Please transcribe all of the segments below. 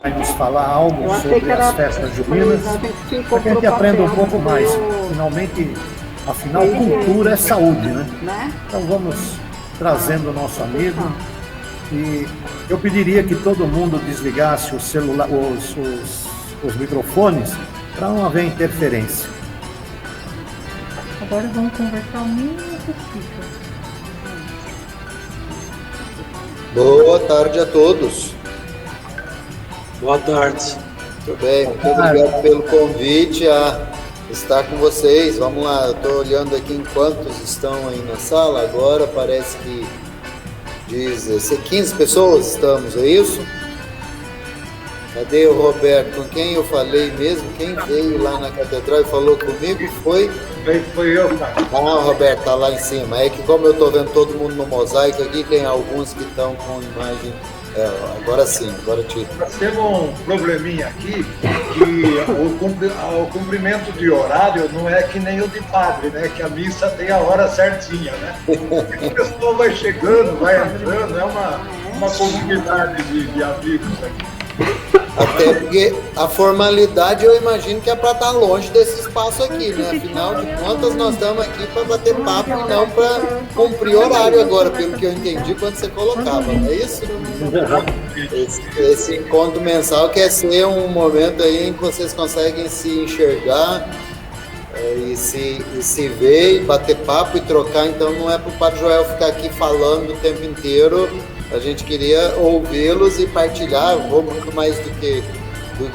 vai nos falar algo Eu achei sobre que as era festas juninas, para que a gente aprenda um pouco mais. Finalmente, afinal, cultura é saúde, né? Então vamos trazendo o nosso amigo e eu pediria que todo mundo desligasse o celular, os microfones para não haver interferência. Agora vamos conversar o mínimo possível. Boa tarde a todos. Boa tarde. Muito bem, muito obrigado pelo convite a estar com vocês. Vamos lá, eu estou olhando aqui em quantos estão aí na sala. Agora parece que diz 15 pessoas estamos, é isso? Cadê o Roberto? Com quem eu falei mesmo? Quem veio lá na catedral e falou comigo foi... Foi eu, cara. Ah, o Roberto tá lá em cima. É que como eu estou vendo todo mundo no mosaico aqui, tem alguns que estão com imagem... agora sim, agora tira. Nós temos um probleminha aqui, que o cumprimento de horário não é que nem o de padre, né? Que a missa tem a hora certinha, né? A pessoa vai chegando, vai entrando, é uma comunidade de amigos aqui. Até porque a formalidade eu imagino que é para estar longe desse espaço aqui, né? Afinal de contas, nós estamos aqui para bater papo e não para cumprir horário agora, pelo que eu entendi quando você colocava, não é isso? Esse encontro mensal quer ser um momento aí em que vocês conseguem se enxergar e se ver e bater papo e trocar, então não é para o Padre Joel ficar aqui falando o tempo inteiro. A gente queria ouvi-los e partilhar, vou muito mais do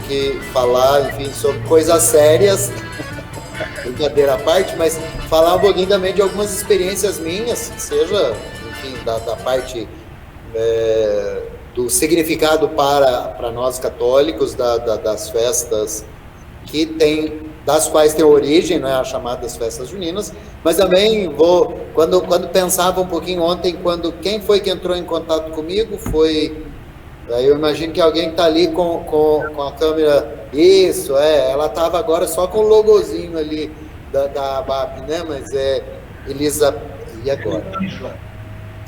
que falar, enfim, sobre coisas sérias, brincadeira à parte, mas falar um pouquinho também de algumas experiências minhas, seja, enfim, da parte do significado para nós católicos, das festas que tem, das quais tem origem, né, as chamadas festas juninas, mas também quando pensava um pouquinho ontem, quem foi que entrou em contato comigo foi, aí eu imagino que alguém que está ali com a câmera, isso, ela estava agora só com o logozinho ali da ABAP, né, mas e agora?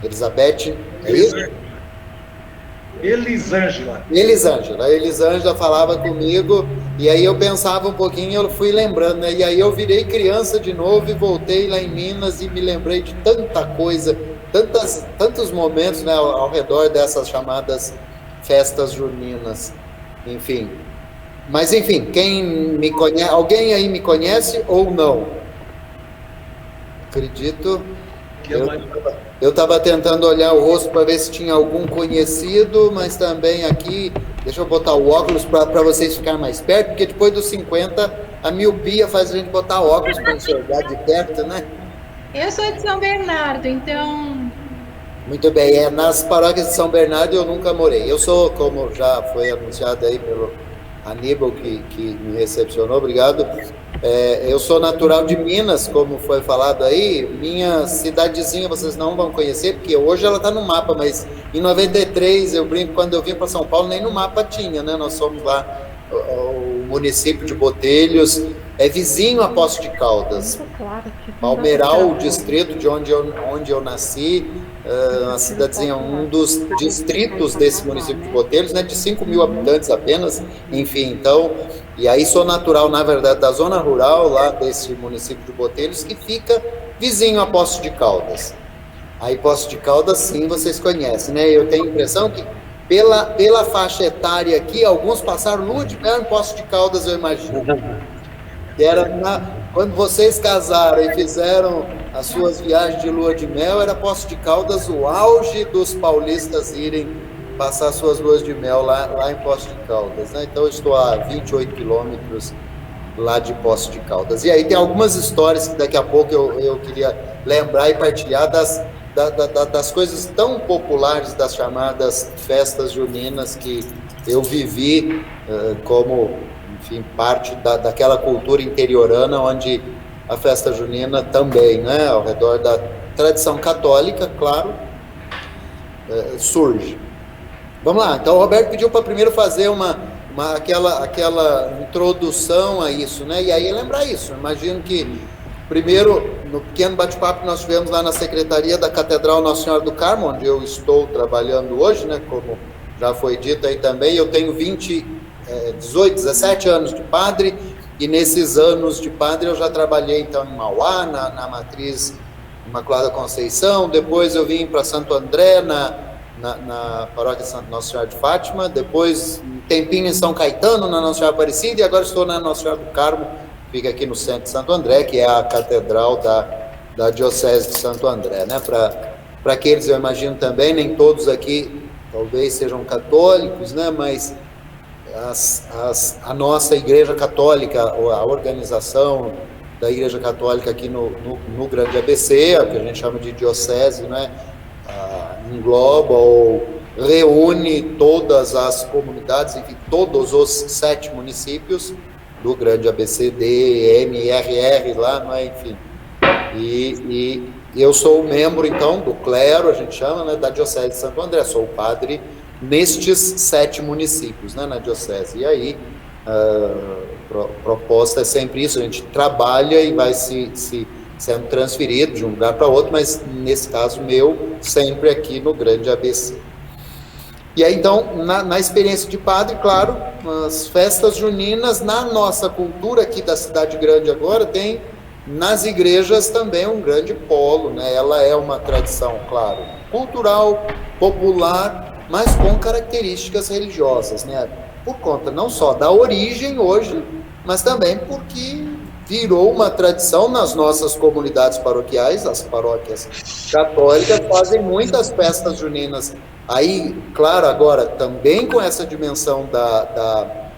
Elizabeth, é isso? Elisângela falava comigo, e aí eu pensava um pouquinho, eu fui lembrando, né? E aí eu virei criança de novo e voltei lá em Minas e me lembrei de tanta coisa, tantos momentos, né, ao redor dessas chamadas festas juninas, enfim. Mas enfim, quem me conhece, alguém aí me conhece ou não? Acredito. Eu estava tentando olhar o rosto para ver se tinha algum conhecido, mas também aqui, deixa eu botar o óculos para vocês ficarem mais perto, porque depois dos 50, a miopia faz a gente botar óculos para enxergar de perto, né? Eu sou de São Bernardo, então... Muito bem, nas paróquias de São Bernardo eu nunca morei. Eu sou, como já foi anunciado aí pelo Aníbal, que me recepcionou, obrigado. Eu sou natural de Minas, como foi falado aí. Minha cidadezinha vocês não vão conhecer, porque hoje ela está no mapa, mas em 93, eu brinco, quando eu vim para São Paulo, nem no mapa tinha, né? Nós somos lá, o município de Botelhos, é vizinho a Poços de Caldas. Palmeiral, o distrito de onde eu nasci, uma cidadezinha, um dos distritos desse município de Botelhos, né, de 5.000 habitantes apenas, enfim, então, e aí sou natural, na verdade, da zona rural, lá desse município de Botelhos, que fica vizinho a Poços de Caldas. Aí Poços de Caldas, sim, vocês conhecem, né, eu tenho a impressão que pela faixa etária aqui, alguns passaram lua de mel em Poços de Caldas, eu imagino. Que era quando vocês casaram e fizeram as suas viagens de lua de mel, era Poços de Caldas o auge dos paulistas irem passar suas luas de mel lá em Poços de Caldas, né? Então eu estou a 28 quilômetros lá de Poços de Caldas. E aí tem algumas histórias que daqui a pouco eu queria lembrar e partilhar das coisas tão populares das chamadas festas juninas que eu vivi como, enfim, parte daquela cultura interiorana onde a festa junina também, né, ao redor da tradição católica, claro, surge. Vamos lá, então o Roberto pediu para primeiro fazer aquela introdução a isso, né, e aí lembrar isso. Imagino que primeiro, no pequeno bate-papo que nós tivemos lá na Secretaria da Catedral Nossa Senhora do Carmo, onde eu estou trabalhando hoje, né, como já foi dito aí também, eu tenho 17 anos de padre, e nesses anos de padre eu já trabalhei então em Mauá, na matriz Imaculada Conceição, depois eu vim para Santo André, na paróquia Nossa Senhora de Fátima, depois um tempinho em São Caetano, na Nossa Senhora Aparecida, e agora estou na Nossa Senhora do Carmo, fica aqui no centro de Santo André, que é a catedral da Diocese de Santo André, né? Para aqueles, eu imagino também, nem todos aqui talvez sejam católicos, né? Mas a nossa Igreja Católica, a organização da Igreja Católica aqui no Grande ABC, que a gente chama de diocese, né? Engloba ou reúne todas as comunidades, enfim, todos os 7 municípios do Grande ABCD, MRR lá, não é? Enfim. E eu sou membro, então, do clero, a gente chama, né, da Diocese de Santo André, sou o padre nestes 7 municípios, né, na Diocese. E aí, proposta é sempre isso, a gente trabalha e vai sendo transferido de um lugar para outro, mas nesse caso meu, sempre aqui no Grande ABC. E aí, então, na experiência de padre, claro, as festas juninas, na nossa cultura aqui da cidade grande agora, tem nas igrejas também um grande polo, né? Ela é uma tradição, claro, cultural, popular, mas com características religiosas, né? Por conta não só da origem hoje, mas também porque virou uma tradição nas nossas comunidades paroquiais, as paróquias católicas fazem muitas festas juninas. Aí, claro, agora também com essa dimensão da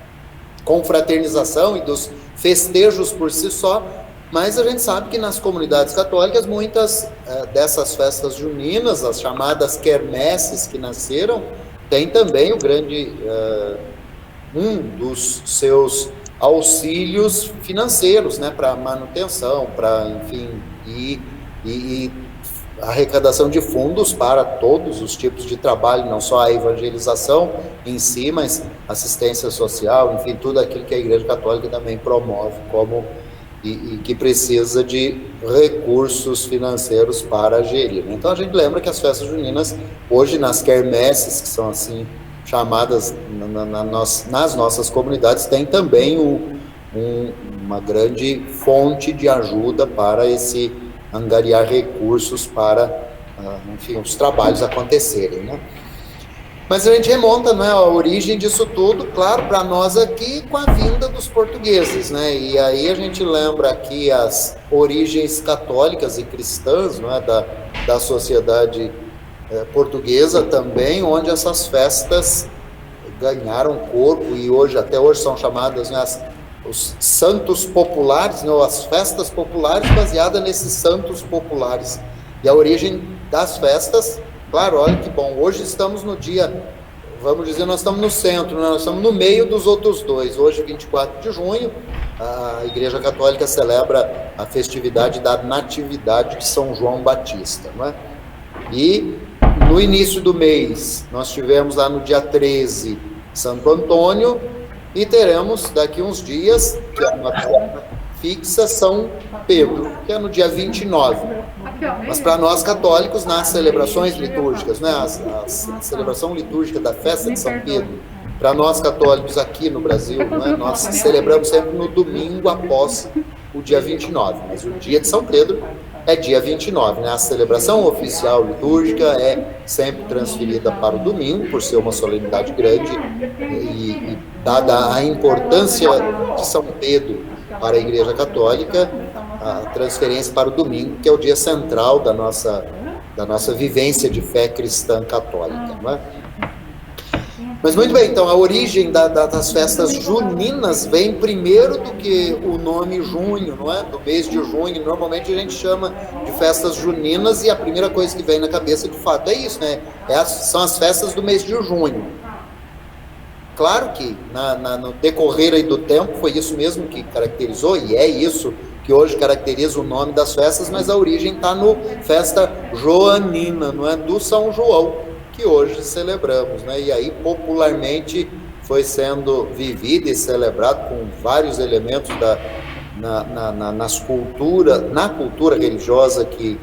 confraternização e dos festejos por si só, mas a gente sabe que nas comunidades católicas muitas dessas festas juninas, as chamadas quermesses que nasceram, tem também o grande, um dos seus auxílios financeiros, né, para manutenção, para, enfim, e arrecadação de fundos para todos os tipos de trabalho, não só a evangelização em si, mas assistência social, enfim, tudo aquilo que a Igreja Católica também promove como e que precisa de recursos financeiros para gerir. Então a gente lembra que as festas juninas, hoje nas quermesses, que são assim chamadas nas nossas comunidades, tem também uma grande fonte de ajuda para esse angariar recursos para, enfim, os trabalhos acontecerem, né? Mas a gente remonta, né, a origem disso tudo, claro, para nós aqui com a vinda dos portugueses, né? E aí a gente lembra aqui as origens católicas e cristãs, né, da sociedade portuguesa também, onde essas festas ganharam corpo e até hoje são chamadas, né, os santos populares, né, as festas populares baseadas nesses santos populares. E a origem das festas, claro, olha que bom, hoje estamos no dia, vamos dizer, nós estamos no centro, né? Nós estamos no meio dos outros dois. Hoje, 24 de junho, a Igreja Católica celebra a festividade da Natividade de São João Batista, não é? E no início do mês, nós tivemos lá no dia 13, Santo Antônio, e teremos daqui uns dias, que é uma data fixa, São Pedro, que é no dia 29. Mas para nós católicos, nas celebrações litúrgicas, né, a celebração litúrgica da festa de São Pedro, para nós católicos aqui no Brasil, né, nós celebramos sempre no domingo após o dia 29, mas o dia de São Pedro é dia 29, né? A celebração oficial litúrgica é sempre transferida para o domingo, por ser uma solenidade grande, e dada a importância de São Pedro para a Igreja Católica, a transferência para o domingo, que é o dia central da nossa vivência de fé cristã católica, não é? Mas muito bem, então a origem das festas juninas vem primeiro do que o nome junho, não é? Do mês de junho, normalmente a gente chama de festas juninas e a primeira coisa que vem na cabeça de fato é isso, né? São as festas do mês de junho. Claro que no decorrer aí do tempo foi isso mesmo que caracterizou, e é isso que hoje caracteriza o nome das festas, mas a origem está no festa joanina, não é? Do São João, que hoje celebramos, né? E aí popularmente foi sendo vivido e celebrado com vários elementos na cultura religiosa que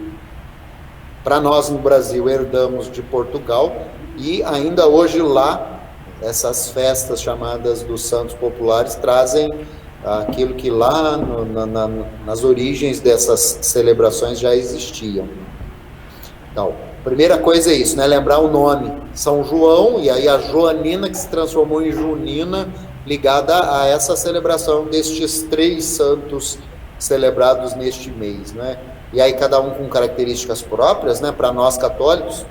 para nós no Brasil herdamos de Portugal, e ainda hoje lá essas festas chamadas dos santos populares trazem aquilo que lá nas origens dessas celebrações já existiam. Então, primeira coisa é isso, né? Lembrar o nome, São João, e aí a Joanina que se transformou em Junina, ligada a essa celebração destes 3 santos celebrados neste mês, né? E aí cada um com características próprias, né? Para nós católicos,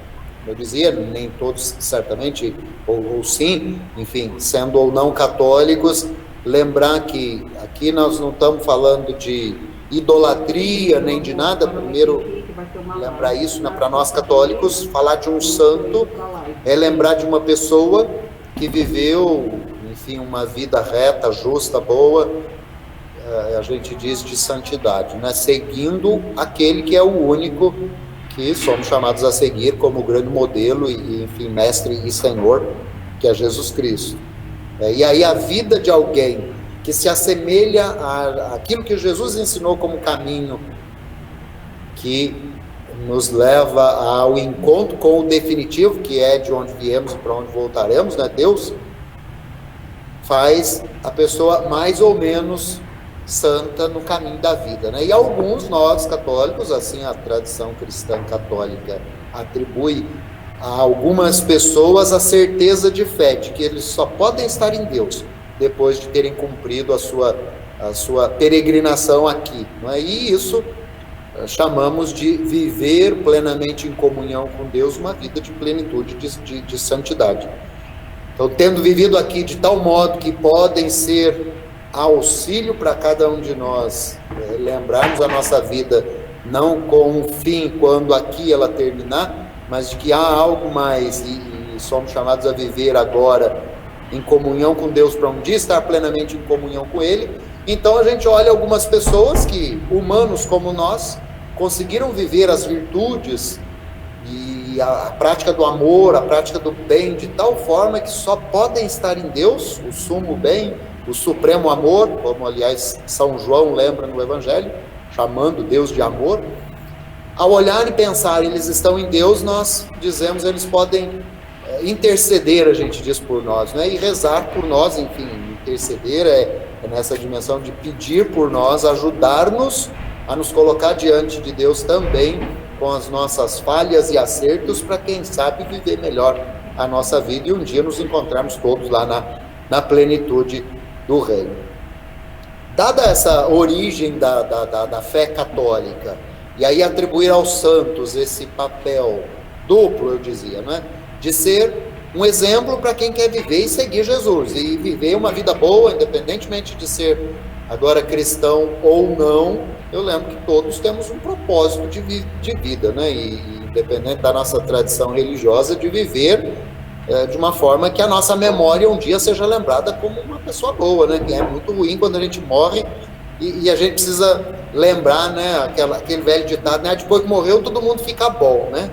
eu dizia, nem todos certamente, ou sim, enfim, sendo ou não católicos, lembrar que aqui nós não estamos falando de idolatria nem de nada. Primeiro, lembrar isso, né? Para nós católicos, falar de um santo é lembrar de uma pessoa que viveu, enfim, uma vida reta, justa, boa, a gente diz de santidade, né? Seguindo aquele que é o único que somos chamados a seguir como grande modelo e enfim, mestre e senhor, que é Jesus Cristo. E aí a vida de alguém que se assemelha àquilo que Jesus ensinou como caminho, que nos leva ao encontro com o definitivo, que é de onde viemos e para onde voltaremos, né? Deus, faz a pessoa mais ou menos santa no caminho da vida, né? E alguns, nós católicos, assim a tradição cristã católica atribui a algumas pessoas a certeza de fé, de que eles só podem estar em Deus depois de terem cumprido a sua peregrinação aqui, não é? E isso chamamos de viver plenamente em comunhão com Deus, uma vida de plenitude, de santidade. Então, tendo vivido aqui de tal modo que podem ser auxílio para cada um de nós, lembrarmos a nossa vida não com um fim quando aqui ela terminar, mas de que há algo mais e somos chamados a viver agora em comunhão com Deus para um dia estar plenamente em comunhão com Ele. Então a gente olha algumas pessoas que, humanos como nós, conseguiram viver as virtudes e a prática do amor, a prática do bem, de tal forma que só podem estar em Deus, o sumo bem, o supremo amor, como aliás São João lembra no Evangelho, chamando Deus de amor. Ao olhar e pensar, eles estão em Deus, nós dizemos, eles podem interceder, a gente diz, por nós, né? E rezar por nós, enfim, interceder é nessa dimensão de pedir por nós, ajudar-nos a nos colocar diante de Deus também com as nossas falhas e acertos, para quem sabe viver melhor a nossa vida e um dia nos encontrarmos todos lá na plenitude do reino. Dada essa origem da fé católica, e aí atribuir aos santos esse papel duplo, eu dizia, né? De ser um exemplo para quem quer viver e seguir Jesus, e viver uma vida boa, independentemente de ser agora cristão ou não. Eu lembro que todos temos um propósito de vida, né? E independente da nossa tradição religiosa, de viver de uma forma que a nossa memória um dia seja lembrada como uma pessoa boa, né? Que é muito ruim quando a gente morre e a gente precisa lembrar, né? Aquele velho ditado, né? Depois que morreu todo mundo fica bom, né?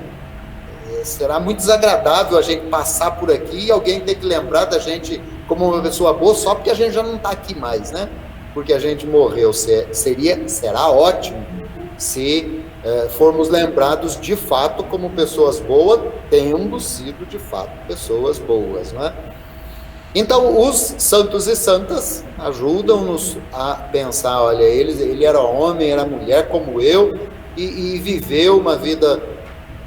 Será muito desagradável a gente passar por aqui e alguém ter que lembrar da gente como uma pessoa boa só porque a gente já não está aqui mais, né? Porque a gente morreu. Será ótimo se formos lembrados de fato como pessoas boas, tendo sido de fato pessoas boas, não é? Então, os santos e santas ajudam-nos a pensar, olha, ele era homem, era mulher como eu, e viveu uma vida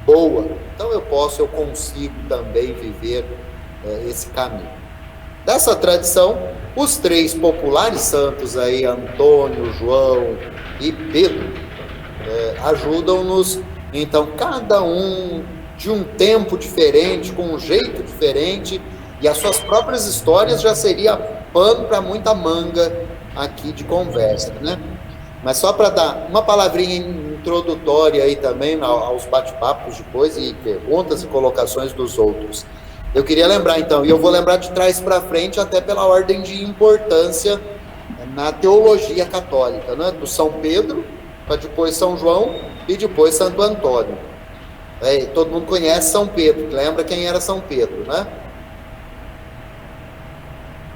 boa. Então eu consigo também viver esse caminho. Dessa tradição, os 3 populares santos aí, Antônio, João e Pedro, ajudam-nos, então, cada um de um tempo diferente, com um jeito diferente, e as suas próprias histórias já seria pano para muita manga aqui de conversa, né? Mas só para dar uma palavrinha introdutória aí também aos bate-papos depois e perguntas e colocações dos outros. Eu queria lembrar então, e eu vou lembrar de trás para frente até pela ordem de importância na teologia católica, né? Do São Pedro, para depois São João e depois Santo Antônio. Todo mundo conhece São Pedro, lembra quem era São Pedro, né?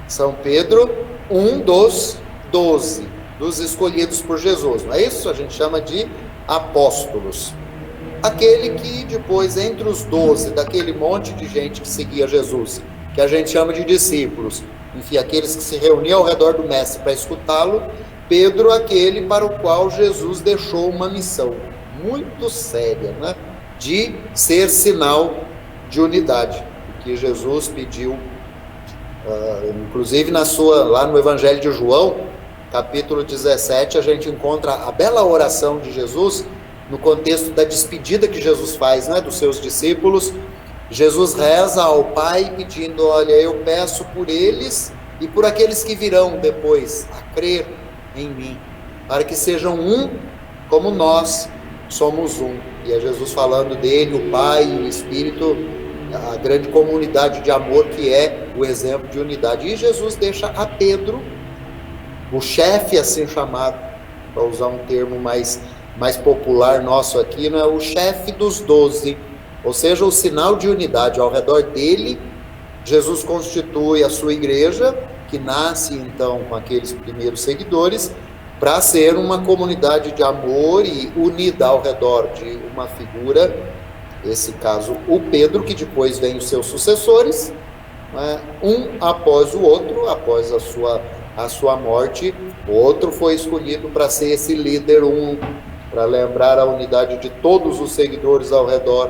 São Pedro, um dos 12, dos escolhidos por Jesus, não é isso? A gente chama de apóstolos. Aquele que depois, entre os 12, daquele monte de gente que seguia Jesus, que a gente chama de discípulos. Enfim, aqueles que se reuniam ao redor do mestre para escutá-lo. Pedro, aquele para o qual Jesus deixou uma missão muito séria, né? De ser sinal de unidade, que Jesus pediu, inclusive lá no Evangelho de João, capítulo 17, a gente encontra a bela oração de Jesus, no contexto da despedida que Jesus faz, né, dos seus discípulos. Jesus reza ao Pai pedindo: olha, eu peço por eles e por aqueles que virão depois a crer em mim, para que sejam um como nós somos um. E é Jesus falando dele, o Pai e o Espírito, a grande comunidade de amor que é o exemplo de unidade. E Jesus deixa a Pedro, o chefe assim chamado, para usar um termo mais popular nosso aqui, né? O chefe dos 12, ou seja, o sinal de unidade. Ao redor dele, Jesus constitui a sua igreja, que nasce então com aqueles primeiros seguidores, para ser uma comunidade de amor e unida ao redor de uma figura, esse caso o Pedro, que depois vem os seus sucessores, né? Um após o outro, após a sua morte, o outro foi escolhido para ser esse líder, para lembrar a unidade de todos os seguidores ao redor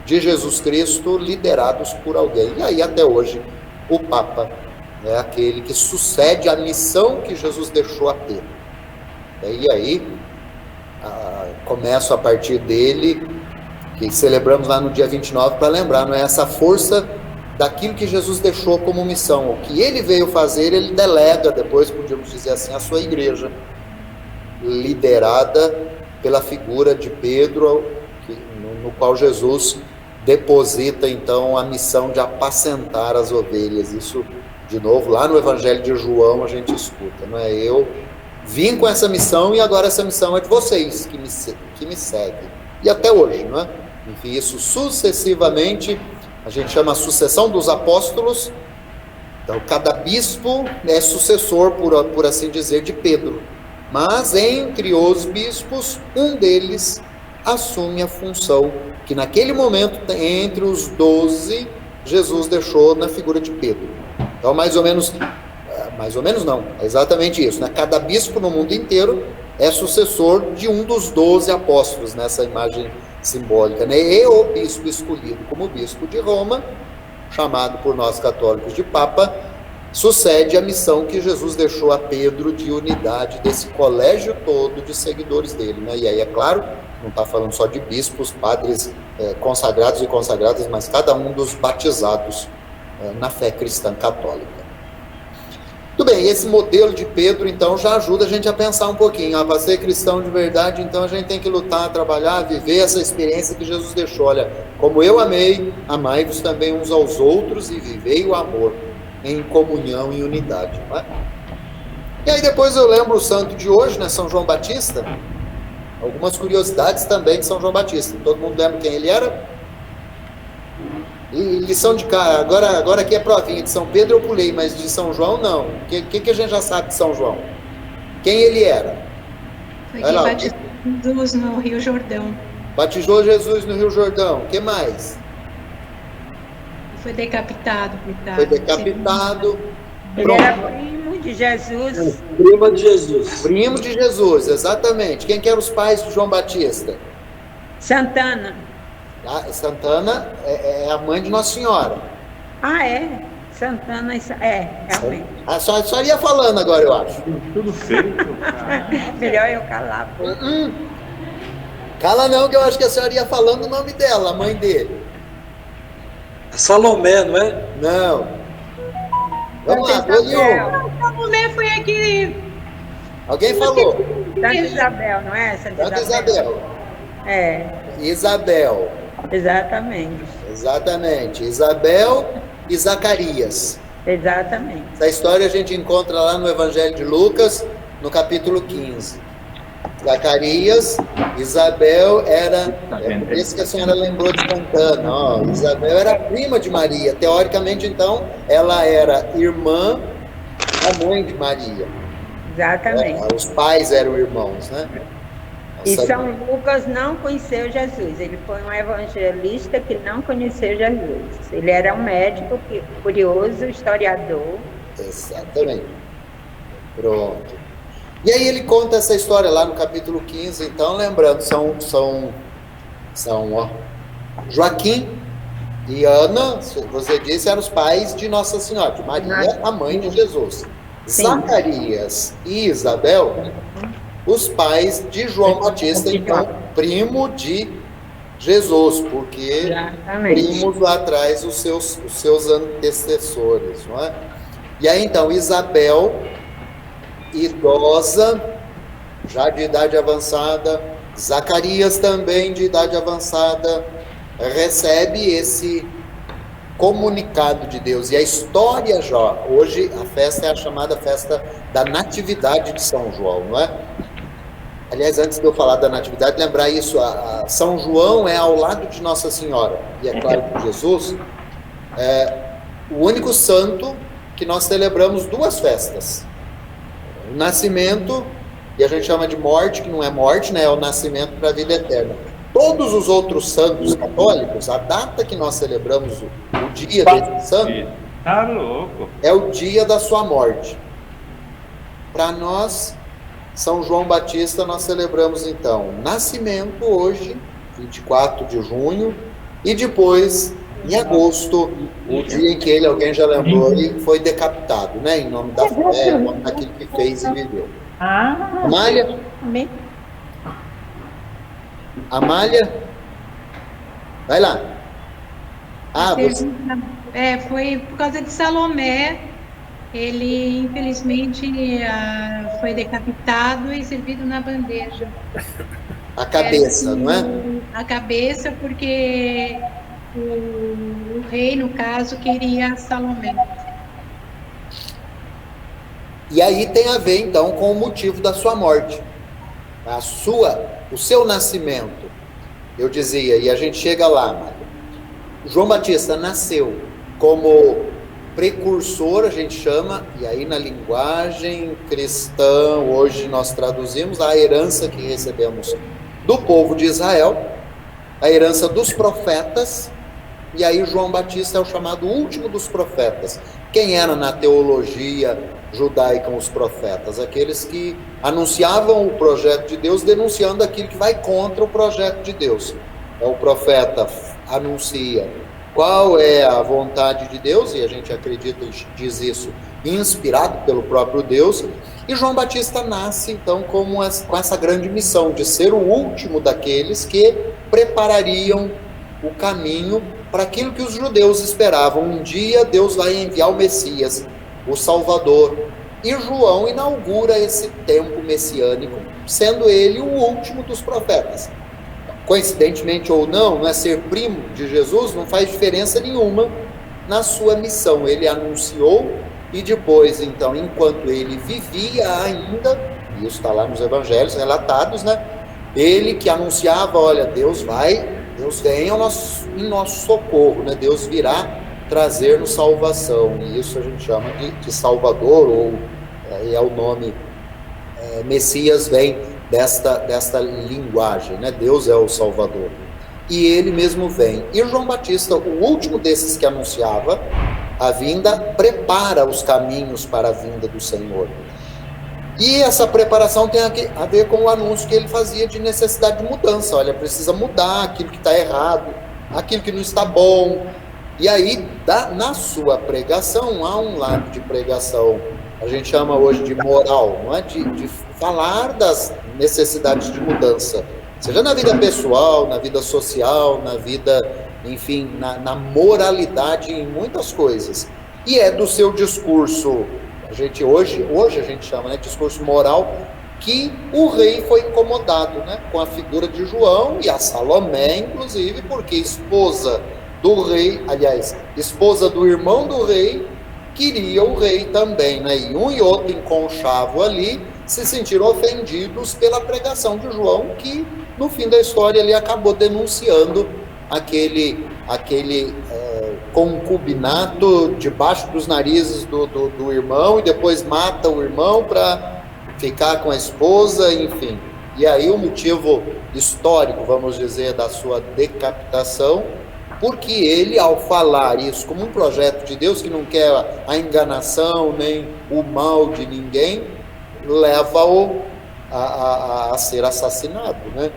de Jesus Cristo, liderados por alguém. E aí até hoje o Papa é aquele que sucede a missão que Jesus deixou a Pedro. E aí começo a partir dele, que celebramos lá no dia 29, para lembrar, não é, essa força daquilo que Jesus deixou como missão. O que ele veio fazer, ele delega depois, podíamos dizer assim, a sua igreja, liderada pela figura de Pedro, no qual Jesus deposita então a missão de apacentar as ovelhas. Isso, de novo, lá no Evangelho de João a gente escuta, não é? Eu vim com essa missão e agora essa missão é de vocês que me seguem. E até hoje, não é? Enfim, isso sucessivamente, a gente chama a sucessão dos apóstolos. Então, cada bispo é sucessor, por assim dizer, de Pedro. Mas, entre os bispos, um deles assume a função que, naquele momento, entre os 12, Jesus deixou na figura de Pedro. Então, mais ou menos não, é exatamente isso, né? Cada bispo no mundo inteiro é sucessor de um dos 12 apóstolos, nessa imagem simbólica, né? E o bispo escolhido como bispo de Roma, chamado por nós católicos de Papa, sucede a missão que Jesus deixou a Pedro de unidade desse colégio todo de seguidores dele, né? E aí, é claro, não está falando só de bispos, padres consagrados e consagradas, mas cada um dos batizados na fé cristã católica. Muito bem, esse modelo de Pedro, então, já ajuda a gente a pensar um pouquinho. Para ser cristão de verdade, então, a gente tem que lutar, trabalhar, viver essa experiência que Jesus deixou. Olha, como eu amei, amai-vos também uns aos outros e vivei o amor em comunhão e unidade. Não é? E aí depois eu lembro o santo de hoje, né, São João Batista. Algumas curiosidades também de São João Batista. Todo mundo lembra quem ele era? E lição de cara, agora aqui é provinha, de São Pedro eu pulei, mas de São João não. O que a gente já sabe de São João? Quem ele era? Foi quem batizou Jesus no Rio Jordão. Batizou Jesus no Rio Jordão. O que mais? Foi decapitado. Foi decapitado. Ele era primo de Jesus. Primo de Jesus. Primo de Jesus, exatamente. Quem que eram os pais de João Batista? Santana. Santana é a mãe de Nossa Senhora. Ah, é? Santana, realmente. Só ia falando agora, eu acho. Tudo feito, cara. Melhor eu calar. Cala não, que eu acho que a senhora ia falando o nome dela, a mãe dele. Salomé, não é? Não. Vamos lá, Salomé foi aquele... Alguém falou. Santa Isabel, não é? Santa Isabel. É. Isabel. Exatamente. Isabel e Zacarias. Exatamente. Essa história a gente encontra lá no Evangelho de Lucas, no capítulo 15. Zacarias, Isabel era... por isso que a senhora lembrou de Santana. Isabel era prima de Maria. Teoricamente, então, ela era irmã da mãe de Maria. Exatamente. Os pais eram irmãos, né? E São Lucas não conheceu Jesus, ele foi um evangelista que não conheceu Jesus. Ele era um médico curioso, historiador. Exatamente. Pronto. E aí ele conta essa história lá no capítulo 15, então, lembrando, são Joaquim e Ana, você disse, eram os pais de Nossa Senhora, de Maria, a mãe de Jesus. Sim. Zacarias e Isabel, os pais de João Batista, então, primo de Jesus, porque primos lá atrás os seus antecessores, não é? E aí, então, Isabel, idosa, já de idade avançada, Zacarias também de idade avançada, recebe esse comunicado de Deus. E a história já, hoje a festa é a chamada festa da Natividade de São João, não é? Aliás, antes de eu falar da Natividade, lembrar isso, a São João é ao lado de Nossa Senhora, e é claro que Jesus é o único santo que nós celebramos duas festas. O nascimento, e a gente chama de morte, que não é morte, né? É o nascimento para a vida eterna. Todos os outros santos católicos, a data que nós celebramos, o dia desse santo, é o dia da sua morte. Para nós, São João Batista, nós celebramos então o nascimento hoje, 24 de junho, e depois, em agosto, o dia em que ele, alguém já lembrou, ele foi decapitado, né? Em nome da fé, em nome daquilo que fez e viveu. Amália? Amália? Vai lá. Você... foi por causa de Salomé. Ele, infelizmente, foi decapitado e servido na bandeja. A cabeça, não é? A cabeça, porque o rei, no caso, queria Salomé. E aí tem a ver, então, com o motivo da sua morte. O seu nascimento. Eu dizia, e a gente chega lá, Mário. João Batista nasceu como precursor, a gente chama, e aí na linguagem cristã, hoje nós traduzimos a herança que recebemos do povo de Israel, a herança dos profetas, e aí João Batista é o chamado último dos profetas. Quem era na teologia judaica os profetas? Aqueles que anunciavam o projeto de Deus, denunciando aquilo que vai contra o projeto de Deus. Então, o profeta anuncia qual é a vontade de Deus, e a gente acredita e diz isso, inspirado pelo próprio Deus, e João Batista nasce, então, com essa grande missão de ser o último daqueles que preparariam o caminho para aquilo que os judeus esperavam. Um dia Deus vai enviar o Messias, o Salvador, e João inaugura esse tempo messiânico, sendo ele o último dos profetas. Coincidentemente ou não é ser primo de Jesus, não faz diferença nenhuma na sua missão. Ele anunciou e depois, então, enquanto ele vivia ainda, e isso está lá nos evangelhos relatados, né? Ele que anunciava, olha, Deus vem em nosso socorro, né? Deus virá trazer-nos salvação, e isso a gente chama de Salvador, ou é o nome Messias vem desta linguagem, né? Deus é o Salvador. E ele mesmo vem. E João Batista, o último desses que anunciava a vinda, prepara os caminhos para a vinda do Senhor. E essa preparação tem a ver com o anúncio que ele fazia de necessidade de mudança. Olha, precisa mudar aquilo que está errado, aquilo que não está bom. E aí, na sua pregação, há um lado de pregação, a gente chama hoje de moral, não é? De falar das necessidades de mudança, seja na vida pessoal, na vida social, na vida, enfim, na moralidade, em muitas coisas. E é do seu discurso, hoje a gente chama, né, discurso moral, que o rei foi incomodado, né, com a figura de João e a Salomé, inclusive, porque esposa do rei, aliás, esposa do irmão do rei, queria o rei também, né? E um e outro enconchavo ali se sentiram ofendidos pela pregação de João, que no fim da história ele acabou denunciando aquele concubinato debaixo dos narizes do irmão, e depois mata o irmão para ficar com a esposa, enfim. E aí o motivo histórico, vamos dizer, da sua decapitação, porque ele, ao falar isso como um projeto de Deus, que não quer a enganação nem o mal de ninguém, leva-o a ser assassinado, né?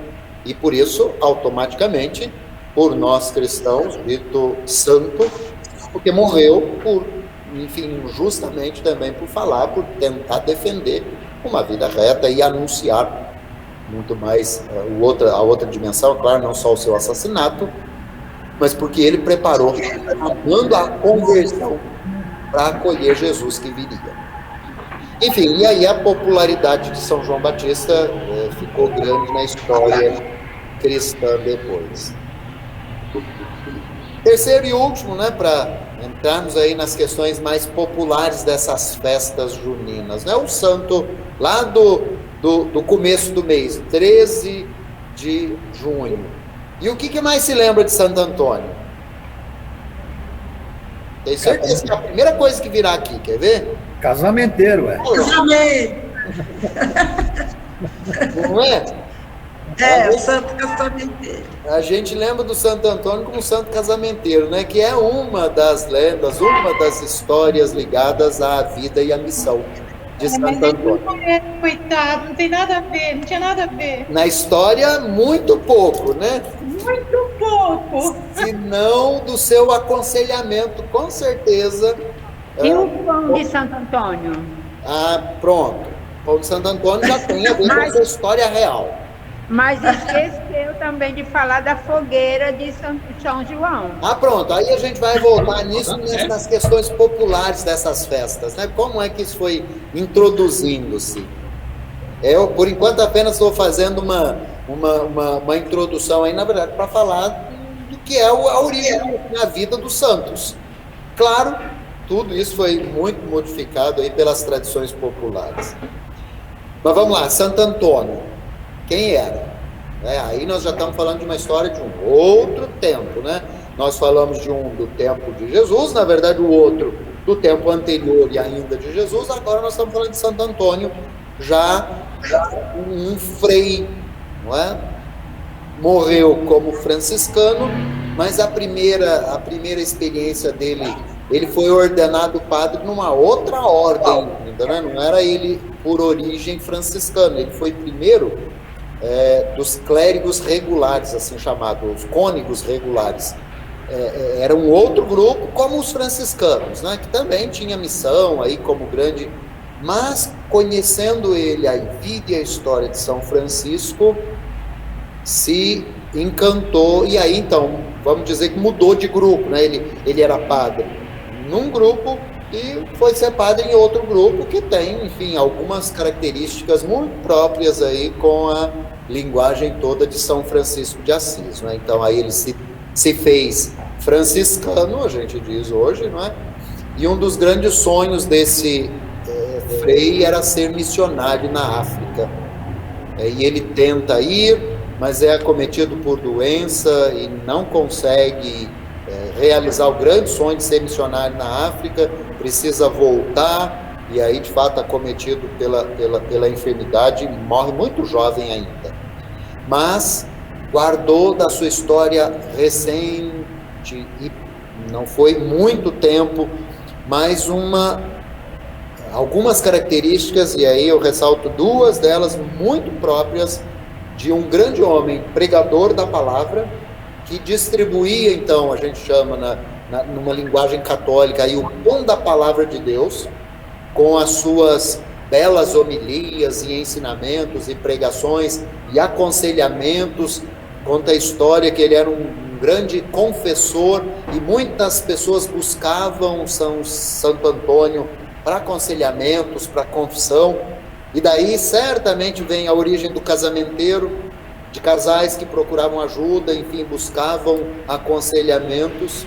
E por isso, automaticamente, por nós cristãos, dito santo, porque morreu enfim, injustamente também por falar, por tentar defender uma vida reta e anunciar muito mais a outra dimensão, claro, não só o seu assassinato, mas porque ele preparou, amando a conversão para acolher Jesus que viria. Enfim, e aí a popularidade de São João Batista ficou grande na história cristã depois. Terceiro e último, né, para entrarmos aí nas questões mais populares dessas festas juninas, né, o santo lá do começo do mês, 13 de junho. E o que mais se lembra de Santo Antônio? Tenho certeza que é a primeira coisa que virá aqui, quer ver? Casamenteiro, Casamento! Não é? Santo Casamenteiro. A gente lembra do Santo Antônio como Santo Casamenteiro, né? Que é uma das lendas, uma das histórias ligadas à vida e à missão de Santo Antônio. Coitado, não tem nada a ver, não tinha nada a ver. Na história, muito pouco, né? Muito pouco. Se não do seu aconselhamento, com certeza. E o pão de Santo Antônio? Pronto. O pão de Santo Antônio já tem a ver com a sua história real. Mas esqueceu também de falar da fogueira de São João. Pronto. Aí a gente vai voltar nisso, nas questões populares dessas festas, né? Como é que isso foi introduzindo-se? Eu, por enquanto, apenas estou fazendo uma introdução aí, na verdade, para falar do que é a origem na vida dos santos. Claro, tudo isso foi muito modificado aí pelas tradições populares. Mas vamos lá, Santo Antônio. Quem era? Aí nós já estamos falando de uma história de um outro tempo, né? Nós falamos de um do tempo de Jesus, na verdade o outro do tempo anterior e ainda de Jesus, agora nós estamos falando de Santo Antônio, já um frei, não é? Morreu como franciscano, mas a primeira experiência dele, ele foi ordenado padre numa outra ordem, né? Não era ele por origem franciscana, ele foi primeiro dos clérigos regulares, assim chamados, os cônegos regulares. Era um outro grupo, como os franciscanos, né, que também tinha missão aí como grande, mas conhecendo ele a vida e a história de São Francisco, se encantou, e aí então, vamos dizer que mudou de grupo, né? Ele era padre num grupo e foi ser padre em outro grupo que tem, enfim, algumas características muito próprias aí com a linguagem toda de São Francisco de Assis, né? Então aí ele se fez franciscano, a gente diz hoje, não é? E um dos grandes sonhos desse frei era ser missionário na África. E ele tenta ir, mas é acometido por doença e não consegue realizar o grande sonho de ser missionário na África, precisa voltar, e aí de fato acometido pela enfermidade, morre muito jovem ainda. Mas guardou da sua história recente, e não foi muito tempo, mas algumas características, e aí eu ressalto duas delas muito próprias de um grande homem, pregador da palavra, que distribuía, então, a gente chama numa linguagem católica, aí, o pão da palavra de Deus, com as suas belas homilias e ensinamentos e pregações e aconselhamentos. Conta a história que ele era um grande confessor e muitas pessoas buscavam Santo Antônio para aconselhamentos, para confissão, e daí certamente vem a origem do casamenteiro, de casais que procuravam ajuda, enfim, buscavam aconselhamentos.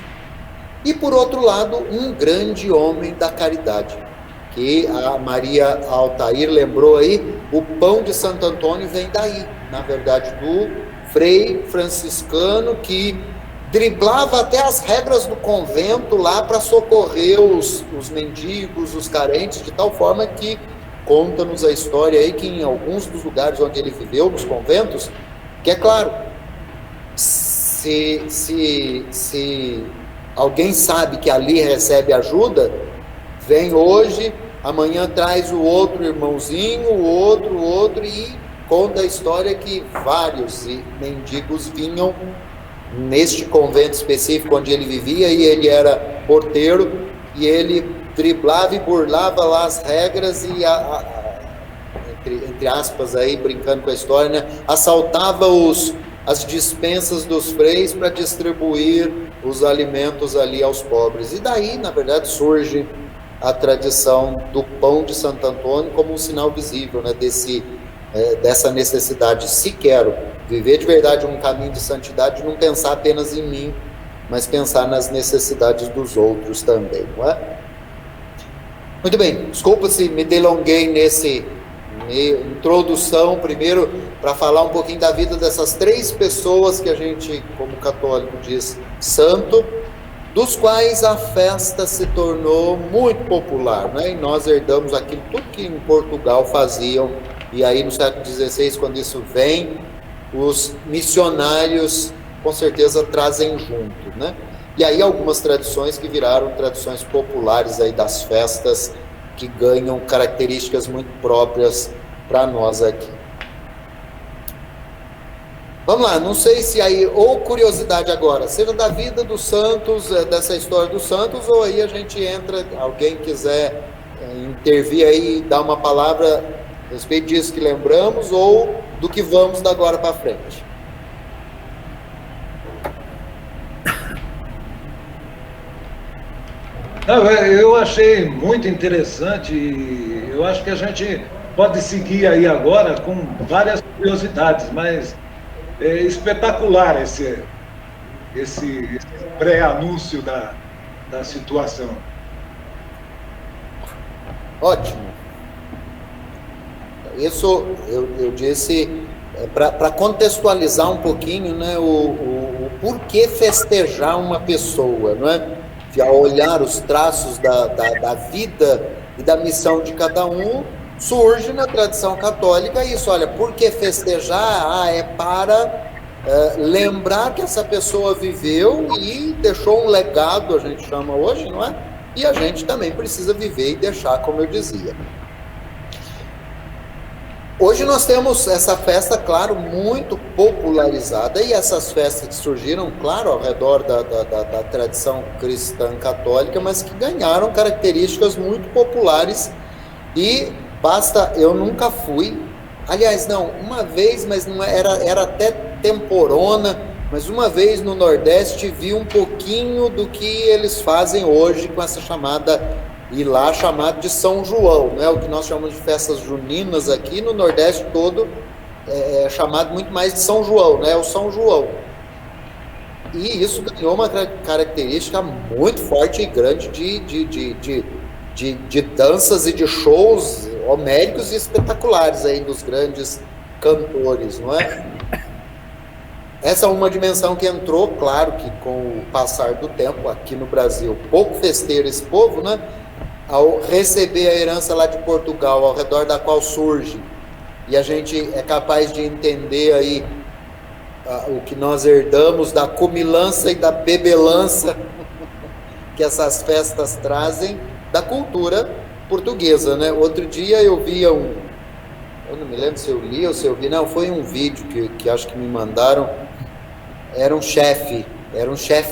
E por outro lado, um grande homem da caridade, que a Maria Altair lembrou aí, o pão de Santo Antônio vem daí, na verdade, do frei franciscano que driblava até as regras do convento lá para socorrer os mendigos, os carentes, de tal forma que conta-nos a história aí que em alguns dos lugares onde ele viveu, nos conventos, que é claro, se alguém sabe que ali recebe ajuda, vem hoje, amanhã traz o outro irmãozinho, o outro, e conta a história que vários mendigos vinham neste convento específico onde ele vivia, e ele era porteiro, e ele driblava e burlava lá as regras e, entre aspas, aí, brincando com a história, né, assaltava as despensas dos freis para distribuir os alimentos ali aos pobres. E daí, na verdade, surge a tradição do pão de Santo Antônio como um sinal visível, né, dessa necessidade. Se quero viver de verdade um caminho de santidade, não pensar apenas em mim, mas pensar nas necessidades dos outros também, não é? Muito bem, desculpa se me delonguei nesse introdução, primeiro para falar um pouquinho da vida dessas 3 pessoas que a gente, como católico, diz santo, dos quais a festa se tornou muito popular, né? E nós herdamos aquilo tudo que em Portugal faziam, e aí no século XVI, quando isso vem, os missionários com certeza trazem junto, né? E aí algumas tradições que viraram tradições populares aí das festas, que ganham características muito próprias para nós aqui. Vamos lá, não sei se aí, ou curiosidade agora, seja da vida dos santos, dessa história dos santos, ou aí a gente entra, alguém quiser intervir aí, dar uma palavra a respeito disso que lembramos, ou do que vamos da agora para frente. Não, eu achei muito interessante, e eu acho que a gente pode seguir aí agora com várias curiosidades, mas é espetacular esse pré-anúncio da situação. Ótimo. Isso eu disse para contextualizar um pouquinho, né, o porquê festejar uma pessoa, não é? Ao olhar os traços da vida e da missão de cada um, surge na tradição católica isso. Olha, por que festejar? É para lembrar que essa pessoa viveu e deixou um legado, a gente chama hoje, não é? E a gente também precisa viver e deixar, como eu dizia. Hoje nós temos essa festa, claro, muito popularizada, e essas festas que surgiram, claro, ao redor da tradição cristã católica, mas que ganharam características muito populares, e eu nunca fui, aliás, não, uma vez, mas não era até temporona, mas uma vez no Nordeste vi um pouquinho do que eles fazem hoje com essa chamada, e lá chamado de São João, né? O que nós chamamos de festas juninas aqui no Nordeste todo é chamado muito mais de São João, né? O São João. E isso ganhou uma característica muito forte e grande de danças e de shows homéricos e espetaculares aí dos grandes cantores, não é? Essa é uma dimensão que entrou, claro que com o passar do tempo aqui no Brasil, pouco festeiro esse povo, né? Ao receber a herança lá de Portugal, ao redor da qual surge, e a gente é capaz de entender aí o que nós herdamos da comilança e da bebelança que essas festas trazem da cultura portuguesa, né? Outro dia eu vi eu não me lembro se eu li ou se eu vi, não, foi um vídeo que acho que me mandaram, era um chefe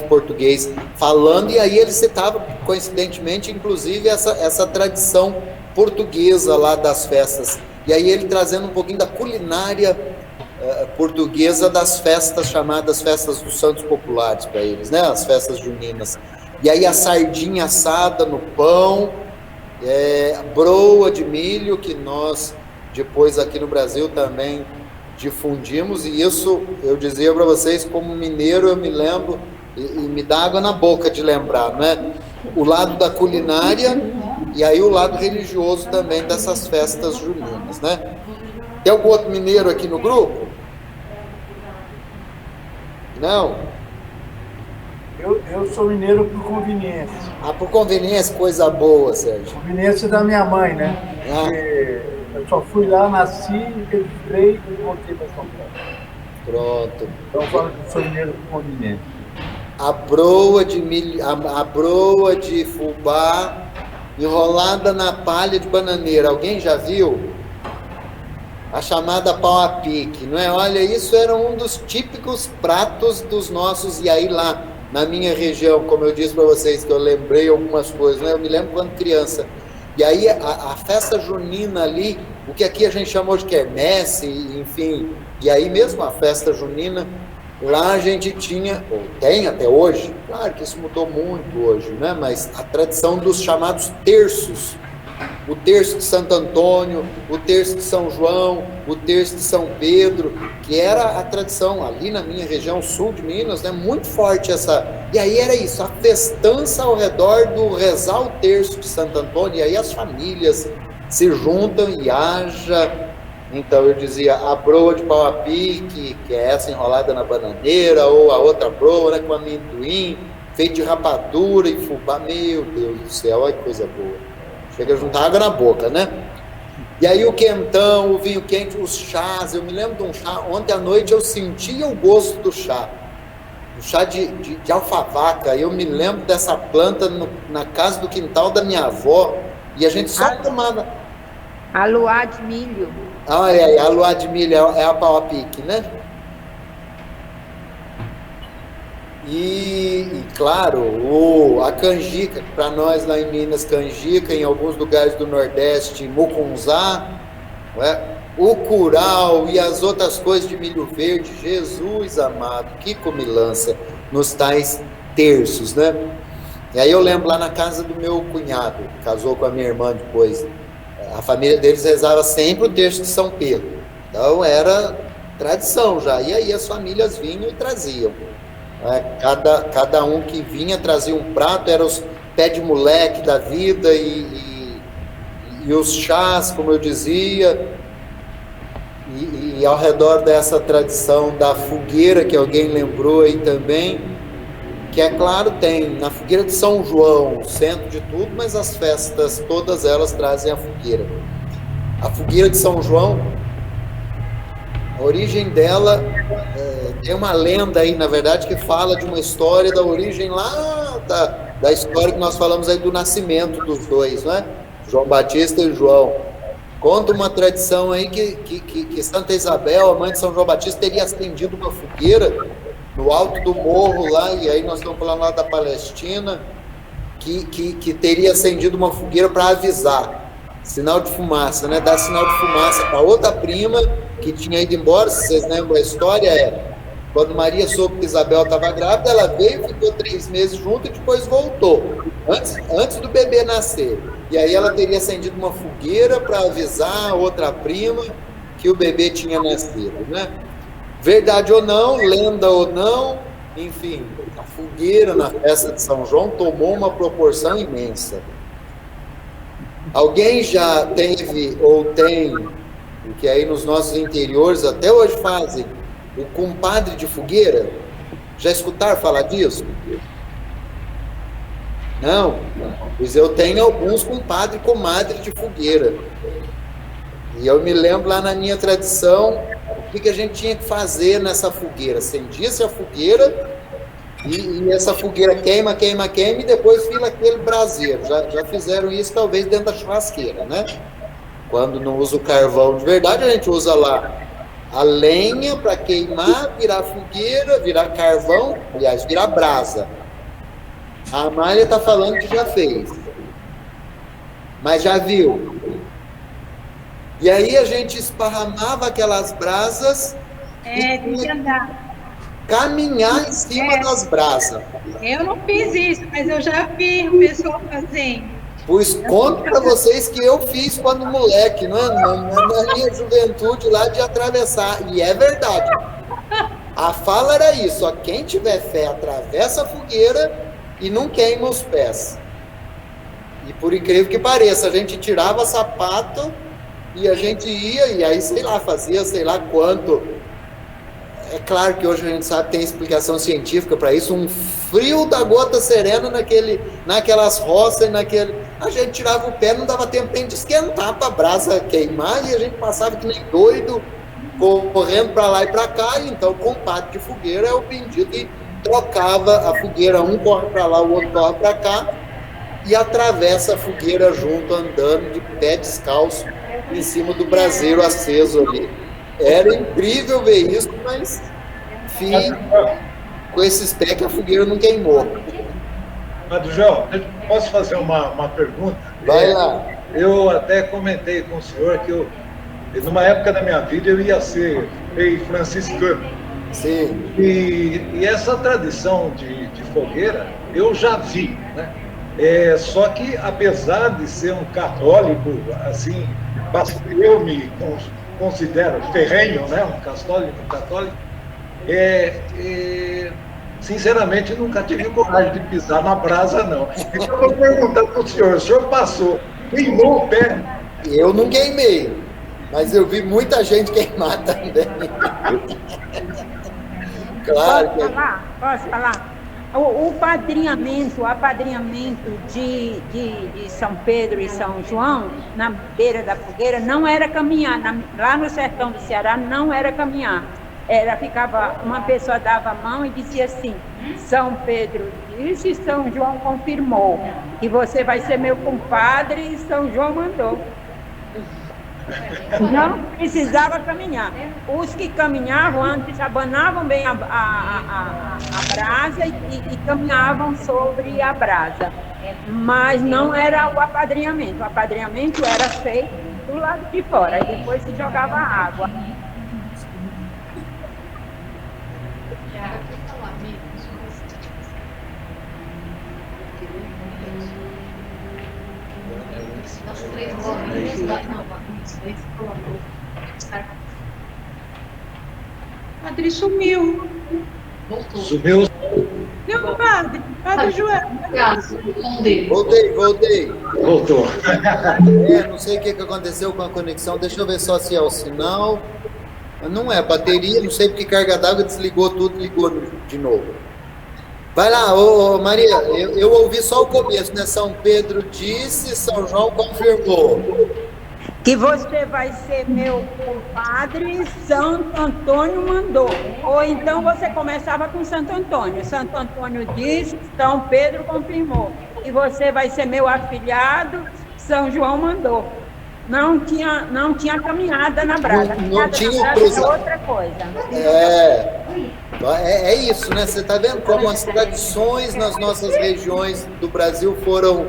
português falando, e aí ele citava, coincidentemente, inclusive, essa tradição portuguesa lá das festas, e aí ele trazendo um pouquinho da culinária portuguesa das festas, chamadas festas dos santos populares para eles, né, as festas juninas, e aí a sardinha assada no pão, broa de milho, que nós depois aqui no Brasil também difundimos, e isso eu dizia para vocês, como mineiro, eu me lembro, e me dá água na boca de lembrar, né? O lado da culinária e aí o lado religioso também dessas festas juninas, né? Tem algum outro mineiro aqui no grupo? Não? Eu sou mineiro por conveniência. Por conveniência, coisa boa, Sérgio. Conveniência da minha mãe, né? Porque só fui lá, nasci, registrei e voltei para São Paulo. Pronto. Então fala que sou mineiro continente. A broa de milho, a broa de fubá enrolada na palha de bananeira. Alguém já viu? A chamada pau a pique, não é? Olha, isso era um dos típicos pratos dos nossos, e aí lá na minha região, como eu disse para vocês, que eu lembrei algumas coisas, né? Eu me lembro quando criança. E aí a festa junina ali, o que aqui a gente chamou de quermesse, enfim, e aí mesmo a festa junina, lá a gente tinha, ou tem até hoje, claro que isso mudou muito hoje, né? Mas a tradição dos chamados terços, o terço de Santo Antônio, o terço de São João, o terço de São Pedro, que era a tradição ali na minha região sul de Minas, né? Muito forte essa. E aí era isso, a festança ao redor do rezar o terço de Santo Antônio, e aí as famílias se juntam e haja. Então eu dizia a broa de pau a pique, que é essa enrolada na bananeira, ou a outra broa, né, com amendoim, feita de rapadura e fubá. Meu Deus do céu, olha que coisa boa. Chega a juntar água na boca, né? E aí o quentão, o vinho quente, os chás. Eu me lembro de um chá, ontem à noite eu sentia o gosto do chá. O chá de alfavaca. Eu me lembro dessa planta na casa do quintal da minha avó, e a gente só tomava. A luar de milho. Olha aí, a luar de milho é a pau a pique, né? E claro, a canjica, para nós lá em Minas, canjica, em alguns lugares do Nordeste, mucunzá, o curau e as outras coisas de milho verde. Jesus amado, que comilança nos tais terços, né? E aí eu lembro lá na casa do meu cunhado, casou com a minha irmã depois, a família deles rezava sempre o terço de São Pedro, então era tradição já, e aí as famílias vinham e traziam. Cada um que vinha trazia um prato, eram os pé de moleque da vida e os chás, como eu dizia, e ao redor dessa tradição da fogueira, que alguém lembrou aí também, que é claro, tem na fogueira de São João, o centro de tudo, mas as festas, todas elas trazem a fogueira. A fogueira de São João, a origem dela, tem uma lenda aí, na verdade, que fala de uma história da origem lá, da história que nós falamos aí do nascimento dos dois, não é? João Batista e João. Conta uma tradição aí que Santa Isabel, a mãe de São João Batista, teria acendido uma fogueira no alto do morro lá, e aí nós estamos falando lá da Palestina, que teria acendido uma fogueira para avisar. Sinal de fumaça, né? Dar sinal de fumaça para outra prima que tinha ido embora. Se vocês lembram a história, quando Maria soube que Isabel estava grávida, ela veio, ficou 3 meses junto e depois voltou, antes do bebê nascer. E aí ela teria acendido uma fogueira para avisar a outra prima que o bebê tinha nascido, né? Verdade ou não, lenda ou não, enfim, a fogueira na festa de São João tomou uma proporção imensa. Alguém já teve ou tem, o que aí nos nossos interiores até hoje fazem, o compadre de fogueira? Já escutaram falar disso? Não? Pois eu tenho alguns compadre e comadre de fogueira. E eu me lembro lá na minha tradição, o que a gente tinha que fazer nessa fogueira? Acendia-se a fogueira e essa fogueira queima, e depois fila aquele braseiro. Já fizeram isso talvez dentro da churrasqueira, né? Quando não usa o carvão de verdade, a gente usa lá a lenha para queimar, virar fogueira, virar carvão, aliás, virar brasa. A Amália está falando que já fez, mas já viu. E aí a gente esparramava aquelas brasas e andar. Caminhar em cima das brasas. Eu não fiz isso, mas eu já vi o pessoal fazendo. Pois conto para vocês que eu fiz quando moleque, não é? Na minha juventude lá de atravessar. E é verdade. A fala era isso, ó, quem tiver fé atravessa a fogueira e não queima os pés. E por incrível que pareça, a gente tirava sapato e a gente ia, e aí, sei lá, fazia sei lá quanto. É claro que hoje a gente sabe que tem explicação científica para isso, um frio da gota serena naquelas roças, a gente tirava o pé, não dava tempo nem de esquentar para a brasa queimar, e a gente passava que nem doido, correndo para lá e para cá. E então o compadre de fogueira é o bendito e trocava a fogueira, um corre para lá, o outro corre para cá, e atravessa a fogueira junto, andando de pé descalço, em cima do braseiro aceso ali. Era incrível ver isso, mas, enfim, com esses pés que a fogueira não queimou. Padre João, posso fazer uma pergunta? Vai lá. Eu até comentei com o senhor que numa época da minha vida, eu ia ser rei franciscano. Sim. E essa tradição de fogueira, eu já vi, né? Só que, apesar de ser um católico, assim, eu me considero ferrenho, né? Um católico, sinceramente, nunca tive coragem de pisar na brasa, não. Então, eu vou perguntar para o senhor passou, queimou o pé? Eu não queimei, mas eu vi muita gente queimar também. Claro que... Posso falar? O apadrinhamento de São Pedro e São João, na beira da fogueira, não era caminhar. Lá no sertão do Ceará, não era caminhar. Ficava, uma pessoa dava a mão e dizia assim: São Pedro disse, São João confirmou, que você vai ser meu compadre, e São João mandou. Não precisava caminhar. Os que caminhavam antes abanavam bem a brasa e caminhavam sobre a brasa. Mas não era o apadrinhamento. O apadrinhamento era feito do lado de fora, e depois se jogava água. Padre sumiu. Sumiu? Não, padre João. Voltei. Voltou. Não sei o que aconteceu com a conexão. Deixa eu ver só se é o sinal. Não é bateria, não sei porque carga d'água desligou tudo, ligou de novo. Vai lá, Maria, eu ouvi só o começo, né? São Pedro disse, São João confirmou. Que você vai ser meu compadre, Santo Antônio mandou. Ou então você começava com Santo Antônio. Santo Antônio disse, São Pedro confirmou. E você vai ser meu afilhado, São João mandou. Não tinha caminhada na brasa. Não tinha outra coisa. É isso, né? Você está vendo como as tradições nas nossas regiões do Brasil foram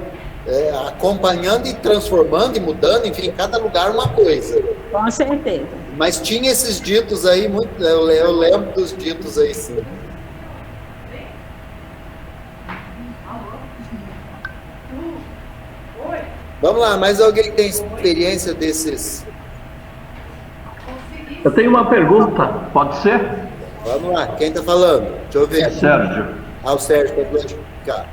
acompanhando e transformando e mudando, enfim, cada lugar uma coisa. Com certeza. Mas tinha esses ditos aí, eu lembro dos ditos aí, sim. Vamos lá, mais alguém tem experiência desses? Eu tenho uma pergunta, pode ser? Vamos lá, quem está falando? Deixa eu ver. É Sérgio. O Sérgio, para clarificar.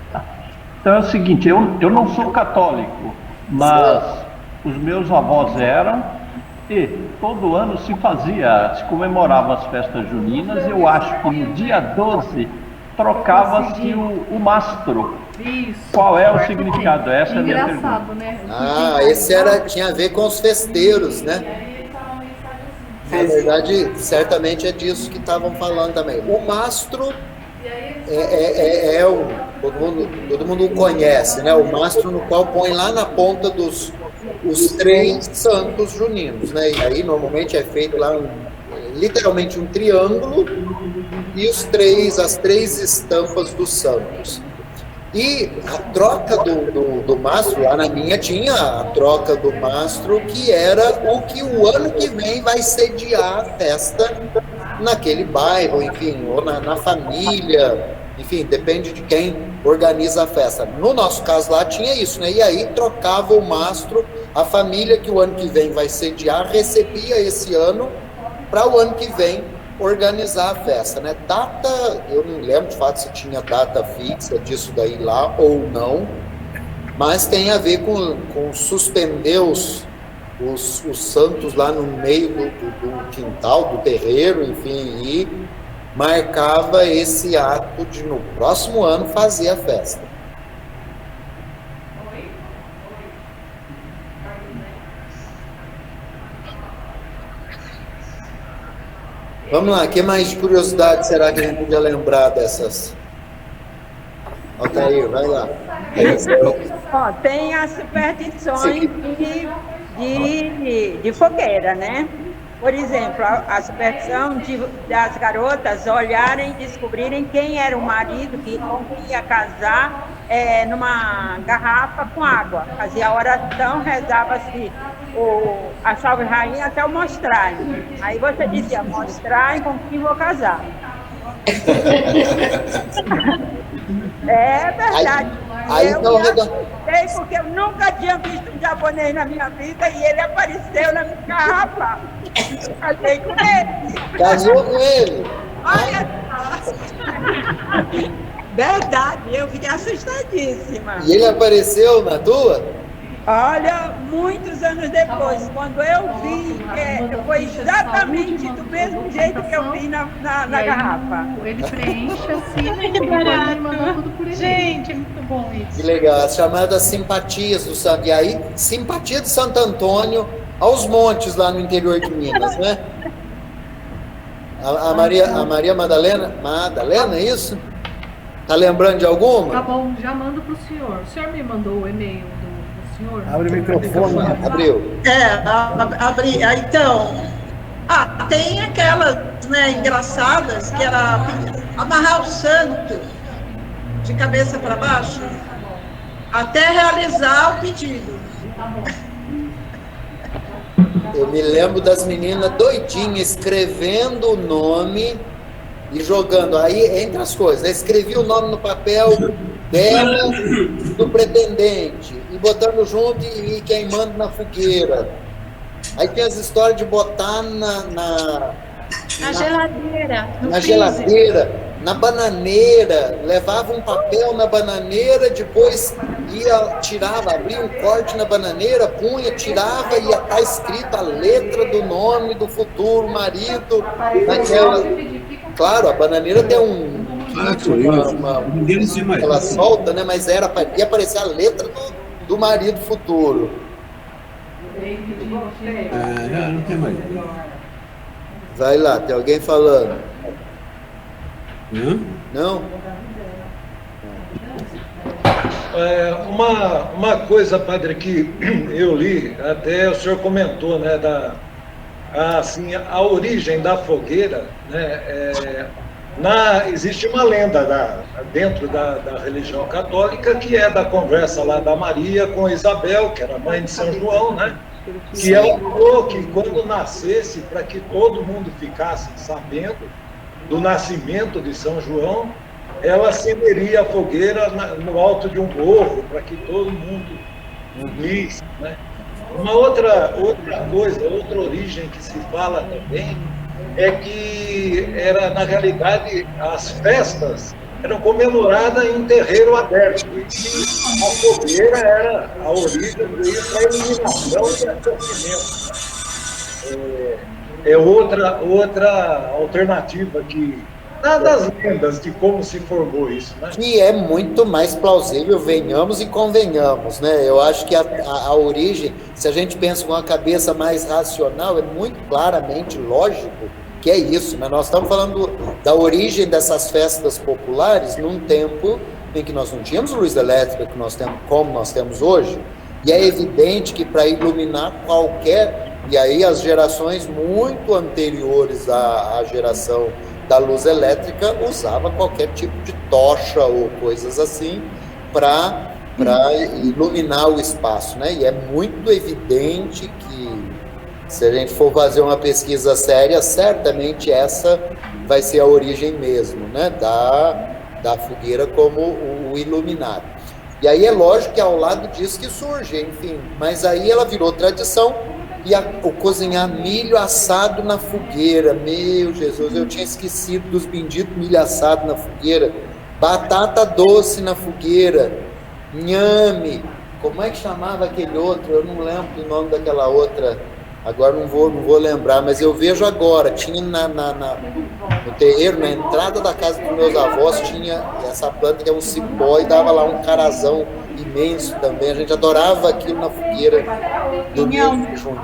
Então é o seguinte, eu não sou católico, mas os meus avós eram, e todo ano se comemorava as festas juninas. Eu acho que no dia 12 trocava-se o mastro. Isso. Qual é o significado? Essa é a minha pergunta. Né? Esse tinha a ver com os festeiros, né? Na verdade, certamente é disso que estavam falando também. O mastro todo mundo conhece, né? O mastro no qual põe lá na ponta os 3 santos juninos, né? E aí normalmente é feito lá literalmente um triângulo e as 3 estampas dos santos. E a troca do mastro, lá na minha tinha a troca do mastro, que era o que o ano que vem vai sediar a festa naquele bairro, enfim, ou na família, enfim, depende de quem organiza a festa. No nosso caso lá tinha isso, né? E aí trocava o mastro, a família que o ano que vem vai sediar recebia esse ano para o ano que vem organizar a festa, né? Data, eu não lembro de fato se tinha data fixa disso daí lá ou não, mas tem a ver com suspender os santos lá no meio do quintal, do terreiro, enfim, e marcava esse ato de no próximo ano fazer a festa. Vamos lá, o que mais de curiosidade será que a gente podia lembrar dessas? Altair, vai lá. Ó, tem as superstições de fogueira, né? Por exemplo, a superstição das garotas olharem e descobrirem quem era o marido com quem ia casar numa garrafa com água. Fazia a oração, rezava-se a Salve Rainha até o mostrar. Aí você dizia, mostrar com quem vou casar. É verdade. Aí eu sei porque eu nunca tinha visto um japonês na minha vida e ele apareceu na minha garrafa. Casei com ele. Casou com ele? Olha só. Verdade, eu fiquei assustadíssima. E ele apareceu na tua? Olha, muitos anos depois, quando eu vi, foi exatamente do mesmo jeito que eu vi na garrafa. Ele preenche assim, Que barato. e manda tudo por ele. Gente, é muito bom isso. Que legal, as chamadas simpatias do Santo. E aí, simpatia de Santo Antônio aos montes lá no interior de Minas, né? A Maria Madalena, é isso? Tá lembrando de alguma? Tá bom, já mando pro senhor. O senhor me mandou o e-mail do senhor? Abre o microfone. Abriu. Abri. Então, tem aquelas, né, engraçadas, que era amarrar o santo de cabeça para baixo até realizar o pedido. Eu me lembro das meninas doidinhas escrevendo o nome e jogando. Aí, entre as coisas, né? Escrevia o nome no papel dela, do pretendente, e botando junto e queimando na fogueira. Aí tem as histórias de botar na geladeira. Na geladeira, na bananeira, levava um papel na bananeira, depois tirava, abria um corte na bananeira, punha, tirava e ia estar escrita a letra do nome do futuro marido naquela. Claro, a bananeira tem ela solta, né? Mas ia aparecer a letra do marido futuro. Não tem mais. Vai lá, tem alguém falando? Não? Uma coisa, padre, que eu li, até o senhor comentou, né, a origem da fogueira, né, existe uma lenda dentro da religião católica, que é da conversa lá da Maria com Isabel, que era mãe de São João, né, que ela falou que quando nascesse, para que todo mundo ficasse sabendo do nascimento de São João, ela acenderia a fogueira no alto de um morro, para que todo mundo visse, né? Uma outra coisa, outra origem que se fala também, é que na realidade, as festas eram comemoradas em terreiro aberto, e a fogueira era a origem da iluminação e aquecimento. É outra alternativa das lendas de como se formou isso, né? Que é muito mais plausível, venhamos e convenhamos, né? Eu acho que a origem, se a gente pensa com uma cabeça mais racional, é muito claramente lógico que é isso, né? Nós estamos falando da origem dessas festas populares num tempo em que nós não tínhamos luz elétrica como nós temos hoje, e é evidente que para iluminar e aí as gerações muito anteriores à geração da luz elétrica usava qualquer tipo de tocha ou coisas assim para iluminar o espaço, né? E é muito evidente que, se a gente for fazer uma pesquisa séria, certamente essa vai ser a origem mesmo, né? Da fogueira como o iluminado. E aí é lógico que ao lado disso que surge, enfim, mas aí ela virou tradição. E o cozinhar milho assado na fogueira, meu Jesus, eu tinha esquecido dos benditos milho assado na fogueira, batata doce na fogueira, inhame, como é que chamava aquele outro? Eu não lembro do nome daquela outra, agora não vou lembrar, mas eu vejo agora, tinha no terreiro, na entrada da casa dos meus avós, tinha essa planta que é um cipó e dava lá um carazão imenso também, a gente adorava aquilo na fogueira do Pinhão. junto.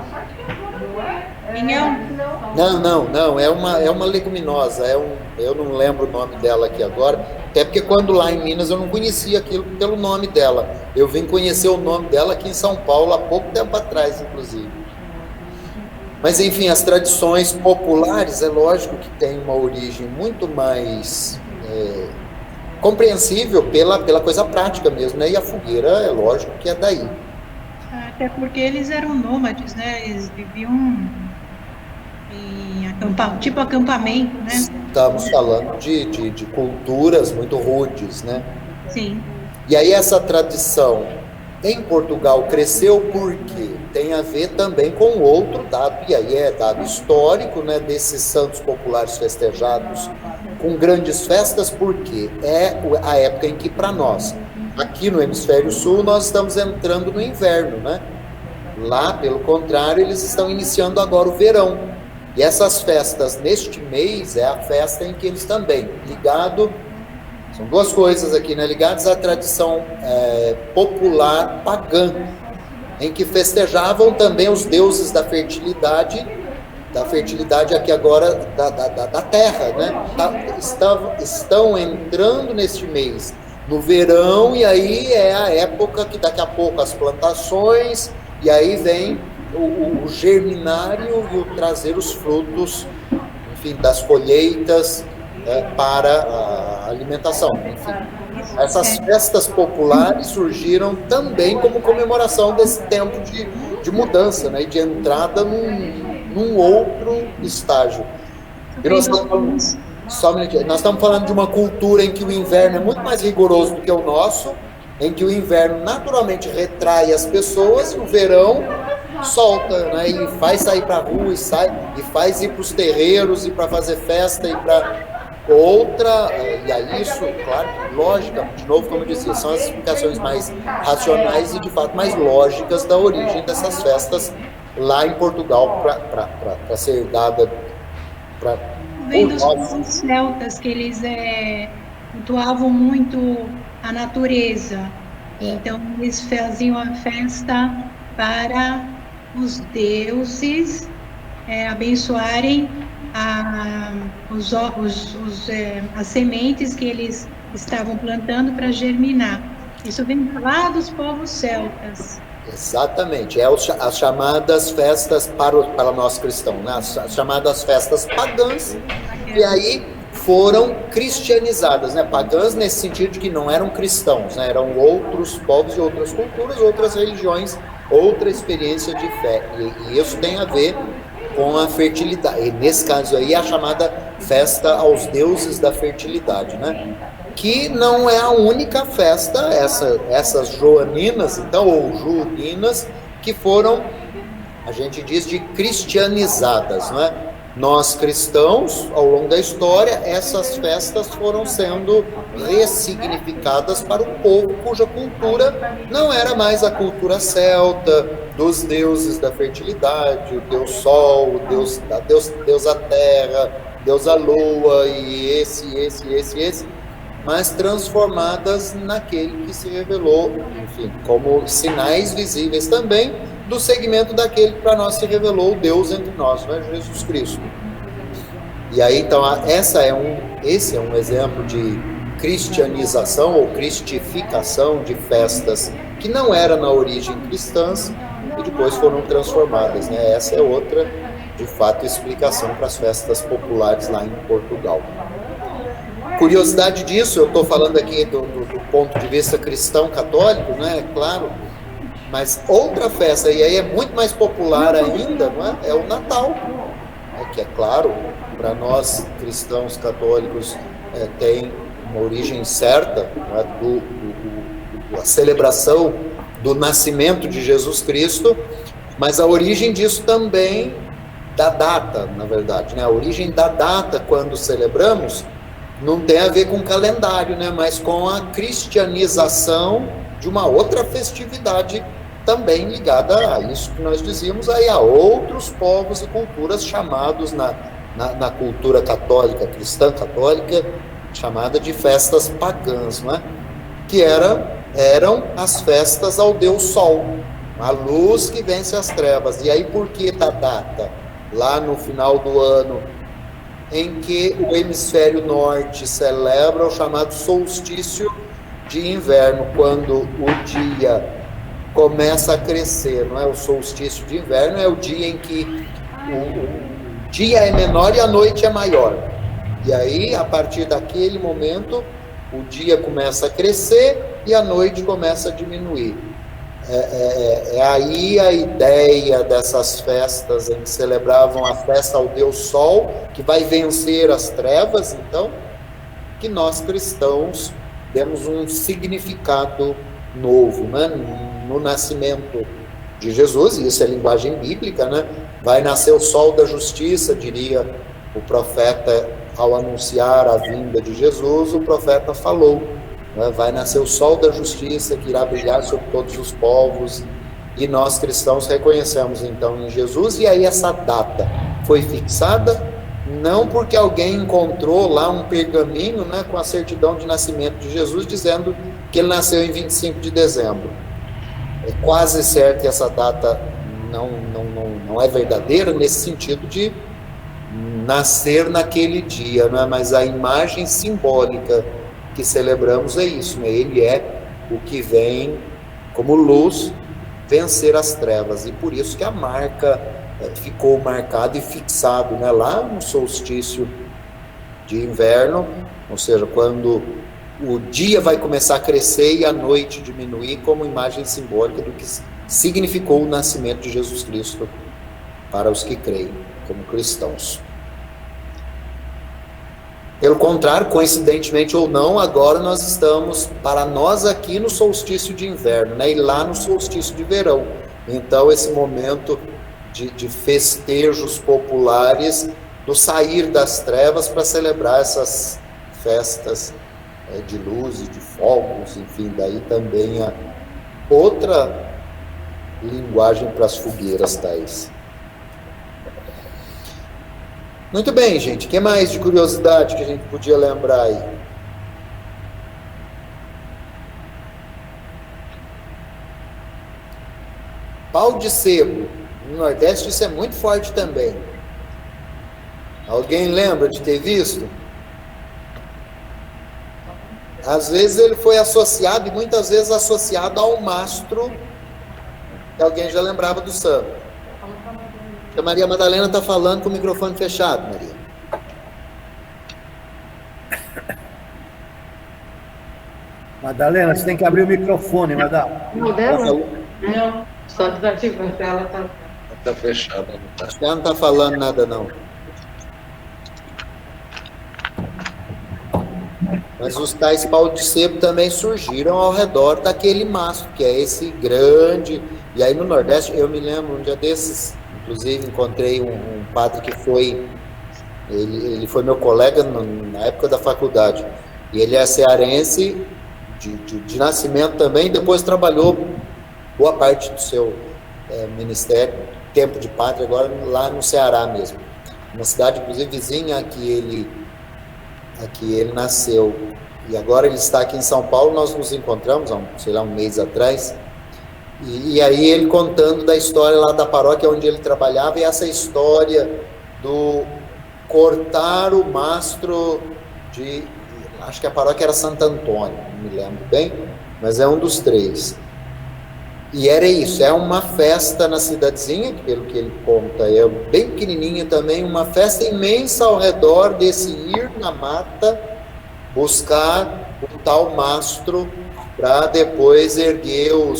Pinhão. Não, é uma leguminosa, eu não lembro o nome dela aqui agora, até porque quando lá em Minas eu não conhecia aquilo pelo nome dela, eu vim conhecer o nome dela aqui em São Paulo há pouco tempo atrás, inclusive. Mas, enfim, as tradições populares, é lógico que tem uma origem muito mais compreensível pela coisa prática mesmo, né? E a fogueira, é lógico que é daí. Até porque eles eram nômades, né? Eles viviam em tipo acampamento, né? Estamos falando de culturas muito rudes, né? Sim. E aí essa tradição em Portugal cresceu porque tem a ver também com outro dado, e aí é dado histórico, né, desses santos populares festejados com grandes festas, porque é a época em que, para nós, aqui no Hemisfério Sul, nós estamos entrando no inverno, né? Lá, pelo contrário, eles estão iniciando agora o verão. E essas festas, neste mês, é a festa em que eles também, são duas coisas aqui, né? Ligados à tradição popular pagã, em que festejavam também os deuses da fertilidade aqui agora da terra, né? Estão entrando neste mês no verão, e aí é a época que daqui a pouco as plantações, e aí vem o germinário e o trazer os frutos, enfim, das colheitas para a alimentação. Enfim, essas festas populares surgiram também como comemoração desse tempo de mudança, né, e de entrada num outro estágio. E nós estamos falando de uma cultura em que o inverno é muito mais rigoroso do que o nosso, em que o inverno naturalmente retrai as pessoas e o verão solta, né, e faz sair para a rua e faz ir para os terreiros e para fazer festa e para outra, e aí isso, claro, lógica, de novo, como eu disse, são as explicações mais racionais e de fato mais lógicas da origem dessas festas lá em Portugal para ser dada para vem dos povos celtas, que eles cultuavam muito a natureza, então eles faziam a festa para os deuses abençoarem as sementes que eles estavam plantando para germinar. Isso vem lá dos povos celtas. Exatamente, as chamadas festas para nós cristãos, né? As chamadas festas pagãs, e aí foram cristianizadas, né? Pagãs nesse sentido de que não eram cristãos, né? Eram outros povos de outras culturas, outras religiões, outra experiência de fé, e isso tem a ver com a fertilidade, e nesse caso aí a chamada festa aos deuses da fertilidade, né? Que não é a única festa, essas joaninas, então, ou juninas, que foram, a gente diz, de cristianizadas, não é? Nós cristãos, ao longo da história, essas festas foram sendo ressignificadas para o povo cuja cultura não era mais a cultura celta, dos deuses da fertilidade, o deus sol, o deus a terra, deus a lua, e esse, mas transformadas naquele que se revelou, enfim, como sinais visíveis também do segmento daquele que para nós se revelou o Deus entre nós, não é? Jesus Cristo. E aí, então, esse é um exemplo de cristianização ou cristificação de festas que não era na origem cristãs e depois foram transformadas, né? Essa é outra, de fato, explicação para as festas populares lá em Portugal. Curiosidade disso, eu estou falando aqui do ponto de vista cristão católico, né? Claro, mas outra festa, e aí é muito mais popular ainda, não é? É o Natal, né? Que é claro, para nós cristãos católicos tem uma origem certa, né? A celebração do nascimento de Jesus Cristo, mas a origem disso também da data, na verdade, né? A origem da data quando celebramos não tem a ver com o calendário, né? Mas com a cristianização de uma outra festividade também ligada a isso que nós dizíamos aí, a outros povos e culturas chamados na cultura católica, cristã católica, chamada de festas pagãs, não é? Que eram as festas ao Deus Sol, a luz que vence as trevas. E aí por que da data? lá no final do ano, em que o hemisfério norte celebra o chamado solstício de inverno, quando o dia começa a crescer, não é? O solstício de inverno é o dia em que o dia é menor e a noite é maior. E aí, a partir daquele momento, o dia começa a crescer e a noite começa a diminuir. É aí a ideia dessas festas em que celebravam a festa ao Deus Sol, que vai vencer as trevas, então, que nós cristãos demos um significado novo, né? No nascimento de Jesus, e isso é linguagem bíblica, né? Vai nascer o sol da justiça, diria o profeta ao anunciar a vinda de Jesus, o profeta falou, né? Vai nascer o sol da justiça que irá brilhar sobre todos os povos, e nós cristãos reconhecemos então em Jesus, e aí essa data foi fixada não porque alguém encontrou lá um pergaminho, né, com a certidão de nascimento de Jesus, dizendo que ele nasceu em 25 de dezembro. É quase certo que essa data não é verdadeira, nesse sentido de nascer naquele dia, né? Mas a imagem simbólica que celebramos é isso, né? Ele é o que vem como luz vencer as trevas, e por isso que a marca ficou marcado e fixado, né, lá no solstício de inverno, ou seja, quando o dia vai começar a crescer e a noite diminuir, como imagem simbólica do que significou o nascimento de Jesus Cristo para os que creem como cristãos. Pelo contrário, coincidentemente ou não, agora nós estamos, para nós aqui, no solstício de inverno, né, e lá no solstício de verão. Então, esse momento de festejos populares, do sair das trevas para celebrar essas festas de luz e de fogos, enfim, daí também a outra linguagem para as fogueiras, Thaís. Muito bem, gente, o que mais de curiosidade que a gente podia lembrar aí? Pau de sebo. No Nordeste isso é muito forte também. Alguém lembra de ter visto? Às vezes ele foi associado, e muitas vezes associado ao mastro, que alguém já lembrava do santo. A Maria Madalena está falando com o microfone fechado, Maria. Madalena, você tem que abrir o microfone, Madalena. Não, dela? Não, só desativando, ela está... Está fechada. Acho que ela não está falando nada, não. Mas os tais pau de sebo também surgiram ao redor daquele mastro, que é esse grande... E aí no Nordeste, eu me lembro, um dia desses, inclusive encontrei um padre que foi... Ele foi meu colega na época da faculdade. E ele é cearense, de nascimento também, depois trabalhou boa parte do seu ministério, tempo de padre, agora lá no Ceará mesmo. Uma cidade, inclusive, vizinha a que ele nasceu. E agora ele está aqui em São Paulo, nós nos encontramos há um mês atrás, e aí ele contando da história lá da paróquia onde ele trabalhava, e essa história do cortar o mastro de... Acho que a paróquia era Santo Antônio, não me lembro bem, mas é um dos três. E era isso, é uma festa na cidadezinha, que pelo que ele conta é bem pequenininha também, uma festa imensa ao redor desse ir na mata, buscar o tal mastro, para depois erguer o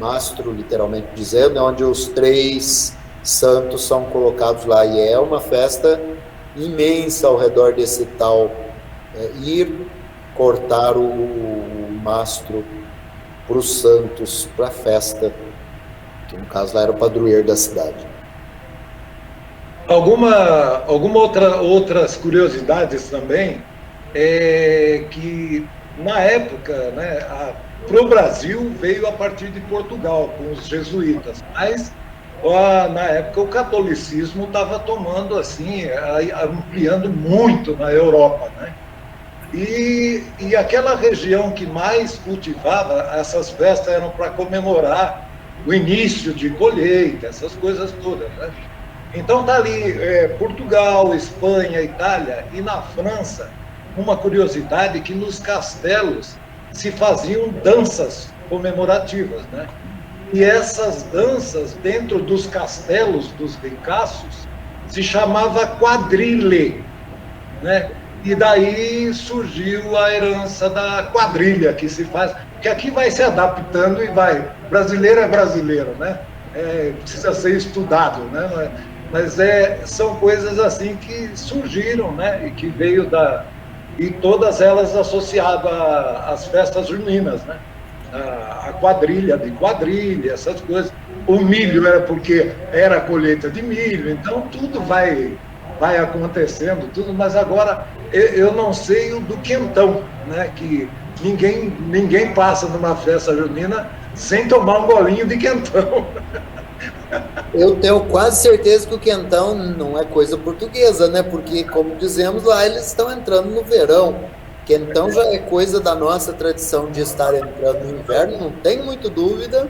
mastro, literalmente dizendo, onde os 3 santos são colocados lá. E é uma festa imensa ao redor desse tal ir cortar o mastro para os santos, para a festa, que no caso lá era o padroeiro da cidade. Outras curiosidades também, que na época, né, para o Brasil veio a partir de Portugal, com os jesuítas, mas na época o catolicismo estava tomando assim, ampliando muito na Europa, né? E aquela região que mais cultivava, essas festas eram para comemorar o início de colheita, essas coisas todas, né? Então está ali Portugal, Espanha, Itália e na França, uma curiosidade que nos castelos se faziam danças comemorativas, né? E essas danças dentro dos castelos, dos ricaços, se chamava quadrille, né? E daí surgiu a herança da quadrilha que se faz, que aqui vai se adaptando e vai. Brasileiro é brasileiro, né? Precisa ser estudado, né? Mas são coisas assim que surgiram, né? E que veio e todas elas associadas às festas juninas, né? A quadrilha de quadrilha, essas coisas. O milho era porque era a colheita de milho, então tudo vai acontecendo, tudo, mas agora eu não sei o do quentão, né? Que ninguém passa numa festa junina sem tomar um golinho de quentão. Eu tenho quase certeza que o quentão não é coisa portuguesa, né? Porque, como dizemos lá, eles estão entrando no verão. Quentão já é coisa da nossa tradição de estar entrando no inverno, não tem muita dúvida,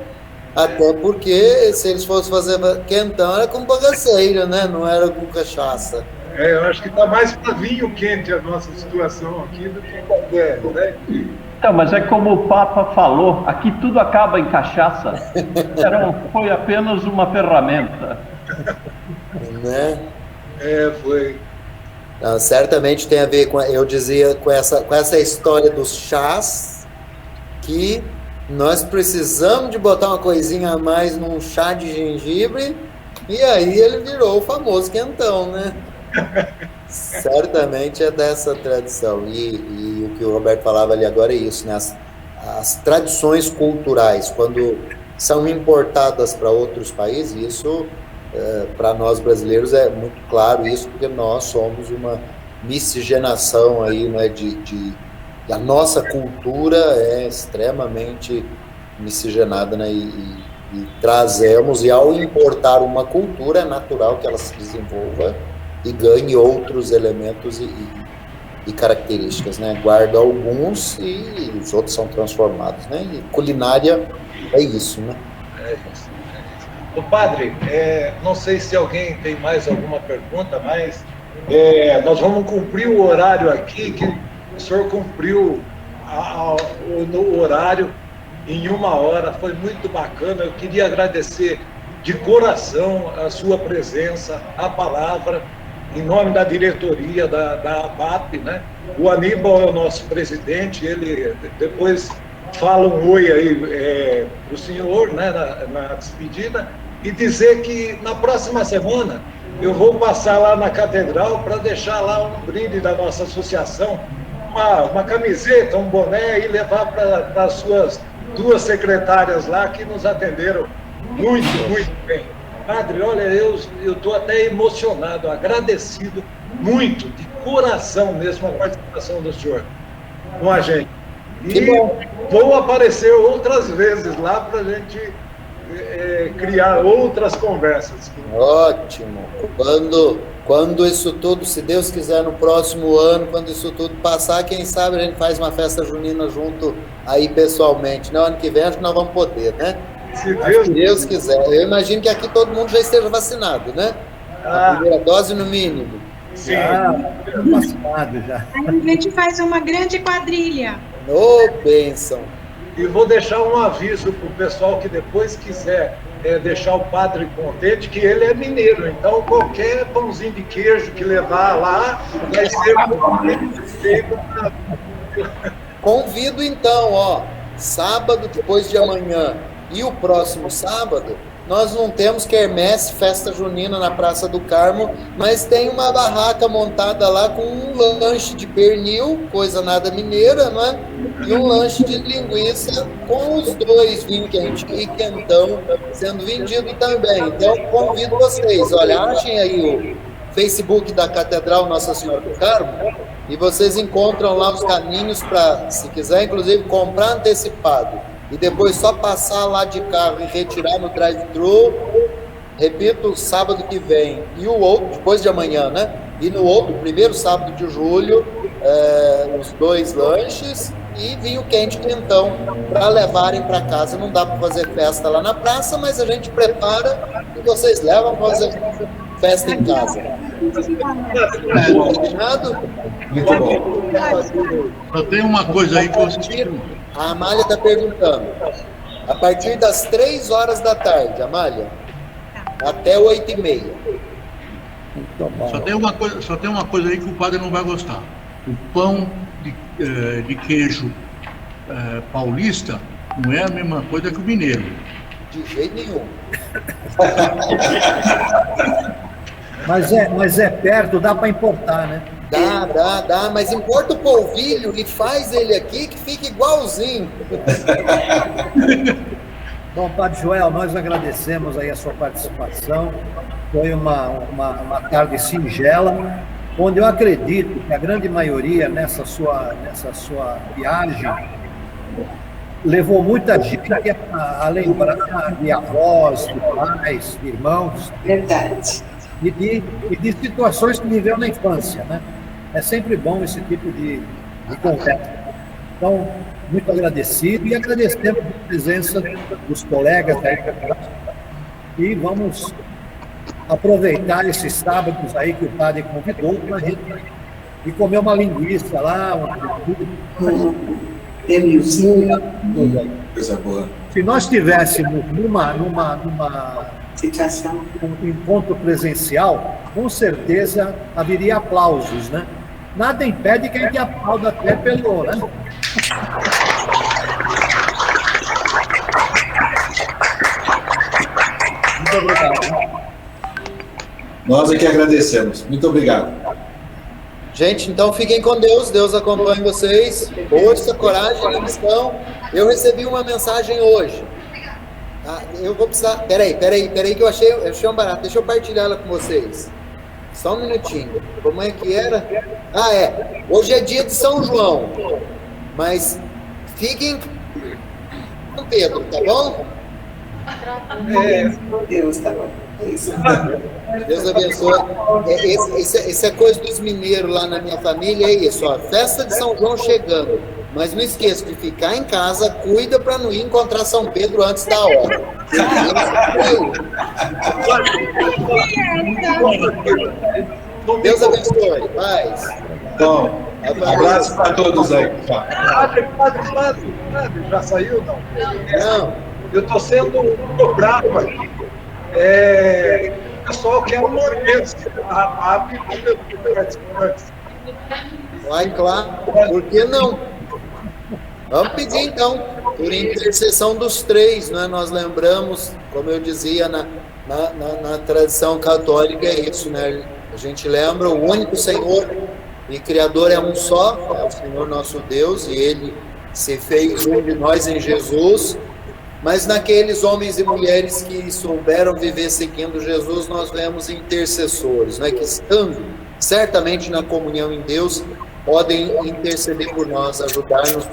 até porque se eles fossem fazer quentão era com bagaceira, né? Não era com cachaça. Eu acho que está mais para vinho quente a nossa situação aqui do que qualquer, né? Então, mas é como o Papa falou, aqui tudo acaba em cachaça. Foi apenas uma ferramenta. Né? Foi. Não, certamente tem a ver com, eu dizia, com essa história dos chás, que nós precisamos de botar uma coisinha a mais num chá de gengibre, e aí ele virou o famoso quentão, né? Certamente é dessa tradição. E o que o Roberto falava ali agora é isso, né? As tradições culturais, quando são importadas para outros países, isso, para nós brasileiros, é muito claro isso, porque nós somos uma miscigenação aí, né? A nossa cultura é extremamente miscigenada, né? E trazemos, e ao importar uma cultura, é natural que ela se desenvolva e ganhe outros elementos e características, né? Guarda alguns e os outros são transformados, né? E culinária é isso, né? É isso. O padre, não sei se alguém tem mais alguma pergunta, mas nós vamos cumprir o horário aqui, que o senhor cumpriu no horário em 1 hora, foi muito bacana. Eu queria agradecer de coração a sua presença, a palavra, em nome da diretoria da ABAP, né? O Aníbal é o nosso presidente, ele depois fala um oi aí para o senhor, né, na despedida, e dizer que na próxima semana eu vou passar lá na Catedral para deixar lá um brinde da nossa associação, uma camiseta, um boné, e levar para as suas 2 secretárias lá que nos atenderam muito, muito bem. Padre, olha, eu estou até emocionado, agradecido muito, de coração mesmo, a participação do senhor com a gente. E vou aparecer outras vezes lá para a gente criar outras conversas. Ótimo. Quando isso tudo, se Deus quiser, no próximo ano, quando isso tudo passar, quem sabe a gente faz uma festa junina junto aí pessoalmente. No ano que vem acho que nós vamos poder, né? Se Deus quiser. Eu imagino que aqui todo mundo já esteja vacinado, né? A primeira dose no mínimo. Sim. Vacinado já. Aí a gente faz uma grande quadrilha. Bênção. E vou deixar um aviso para o pessoal que depois quiser deixar o padre contente, que ele é mineiro, então qualquer pãozinho de queijo que levar lá vai ser Convido então, sábado, depois de amanhã e o próximo sábado, nós não temos quermesse, festa junina na Praça do Carmo, mas tem uma barraca montada lá com um lanche de pernil, coisa nada mineira, não é? E um lanche de linguiça com os 2, vinho quente e quentão, sendo vendido também. Então, convido vocês, olha, achem aí o Facebook da Catedral Nossa Senhora do Carmo e vocês encontram lá os caminhos para, se quiser, inclusive, comprar antecipado e depois só passar lá de carro e retirar no drive-thru, repito, sábado que vem e o outro, depois de amanhã, né? E no outro, primeiro sábado de julho, os 2 lanches e vinho quente quentão para levarem para casa. Não dá para fazer festa lá na praça, mas a gente prepara e vocês levam para fazer festa em casa. Combinado? Muito bom. Só tem uma coisa aí que eu A Amália está perguntando. A partir das 3 horas da tarde, Amália, até 8h30. Só tem uma coisa aí que o padre não vai gostar. O pão de queijo paulista não é a mesma coisa que o mineiro. De jeito nenhum. Mas é perto, dá para importar, né? Dá, mas importa o polvilho e faz ele aqui que fica igualzinho. Bom, Padre Joel, nós agradecemos aí a sua participação. Foi uma tarde singela, onde eu acredito que a grande maioria nessa sua viagem levou muita gente a lembrar de avós, de pais, de irmãos. Verdade. E de situações que viveu na infância, né? É sempre bom esse tipo de conversa. Então, muito agradecido e agradecemos a presença dos colegas aí. E vamos aproveitar esses sábados aí que o padre convidou para a gente ir comer uma linguiça lá, Coisa boa. Se nós tivéssemos numa situação, um encontro presencial, com certeza haveria aplausos, né? Nada impede que a gente aplauda até pelo, né? Muito obrigado. Nós é que agradecemos. Muito obrigado. Gente, então fiquem com Deus. Deus acompanhe vocês. Força, coragem na missão. Eu recebi uma mensagem hoje. Eu vou precisar... Peraí, que eu achei um barato. Deixa eu partilhar ela com vocês. Só um minutinho. Como é que era? Hoje é dia de São João. Mas fiquem com Pedro, tá bom? Deus, tá bom. Deus abençoe. Isso é coisa dos mineiros lá na minha família, é isso, ó. Festa de São João chegando. Mas não esqueça de ficar em casa, cuida para não ir encontrar São Pedro antes da hora. Deus abençoe. Paz. Bom, abraço para todos aí. Padre, já saiu, não? Não. Eu estou sendo bravo aqui. O pessoal quer um ordense. Vai, claro. Por que não? Vamos pedir, então, por intercessão dos 3, né? Nós lembramos, como eu dizia, na tradição católica, é isso, né? A gente lembra o único Senhor e Criador é um só, é o Senhor nosso Deus, e Ele se fez um de nós em Jesus. Mas naqueles homens e mulheres que souberam viver seguindo Jesus, nós vemos intercessores, né, que estando certamente na comunhão em Deus, podem interceder por nós, ajudar-nos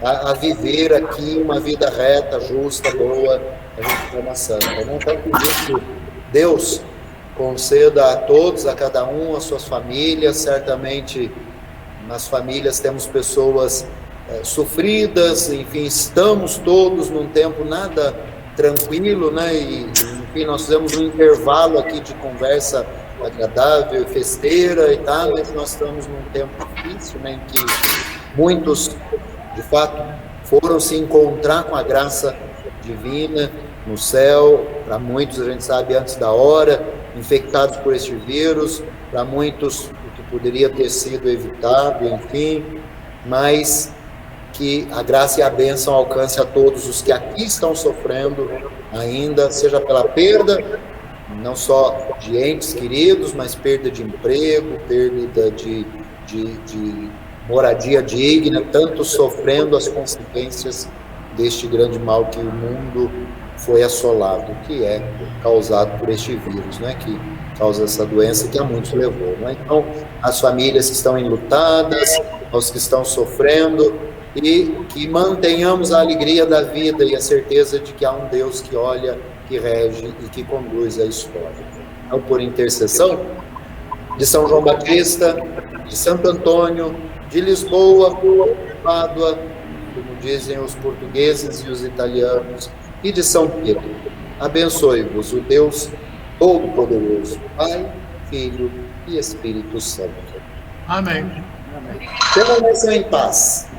a viver aqui uma vida reta, justa, boa, a gente forma santa. Não tem que pedir que Deus conceda a todos, a cada um, as suas famílias. Certamente nas famílias temos pessoas sofridas, enfim, estamos todos num tempo nada tranquilo, né? E, enfim, nós fizemos um intervalo aqui de conversa agradável, festeira e tal, mas nós estamos num tempo difícil, né? Em que muitos, de fato, foram se encontrar com a graça divina no céu. Para muitos, a gente sabe, antes da hora, infectados por este vírus, para muitos, o que poderia ter sido evitado, enfim, mas que a graça e a bênção alcance a todos os que aqui estão sofrendo ainda, seja pela perda, não só de entes queridos, mas perda de emprego, perda de moradia digna, tanto sofrendo as consequências deste grande mal que o mundo foi assolado, que é causado por este vírus, né, que causa essa doença que a muitos levou, né? Então, as famílias que estão enlutadas, aos que estão sofrendo, e que mantenhamos a alegria da vida e a certeza de que há um Deus que olha, que rege e que conduz a história. Então, por intercessão de São João Batista, de Santo Antônio, de Lisboa, Pádua, como dizem os portugueses e os italianos, e de São Pedro, abençoe-vos o Deus Todo-Poderoso, Pai, Filho e Espírito Santo. Amém. Permaneçam em paz.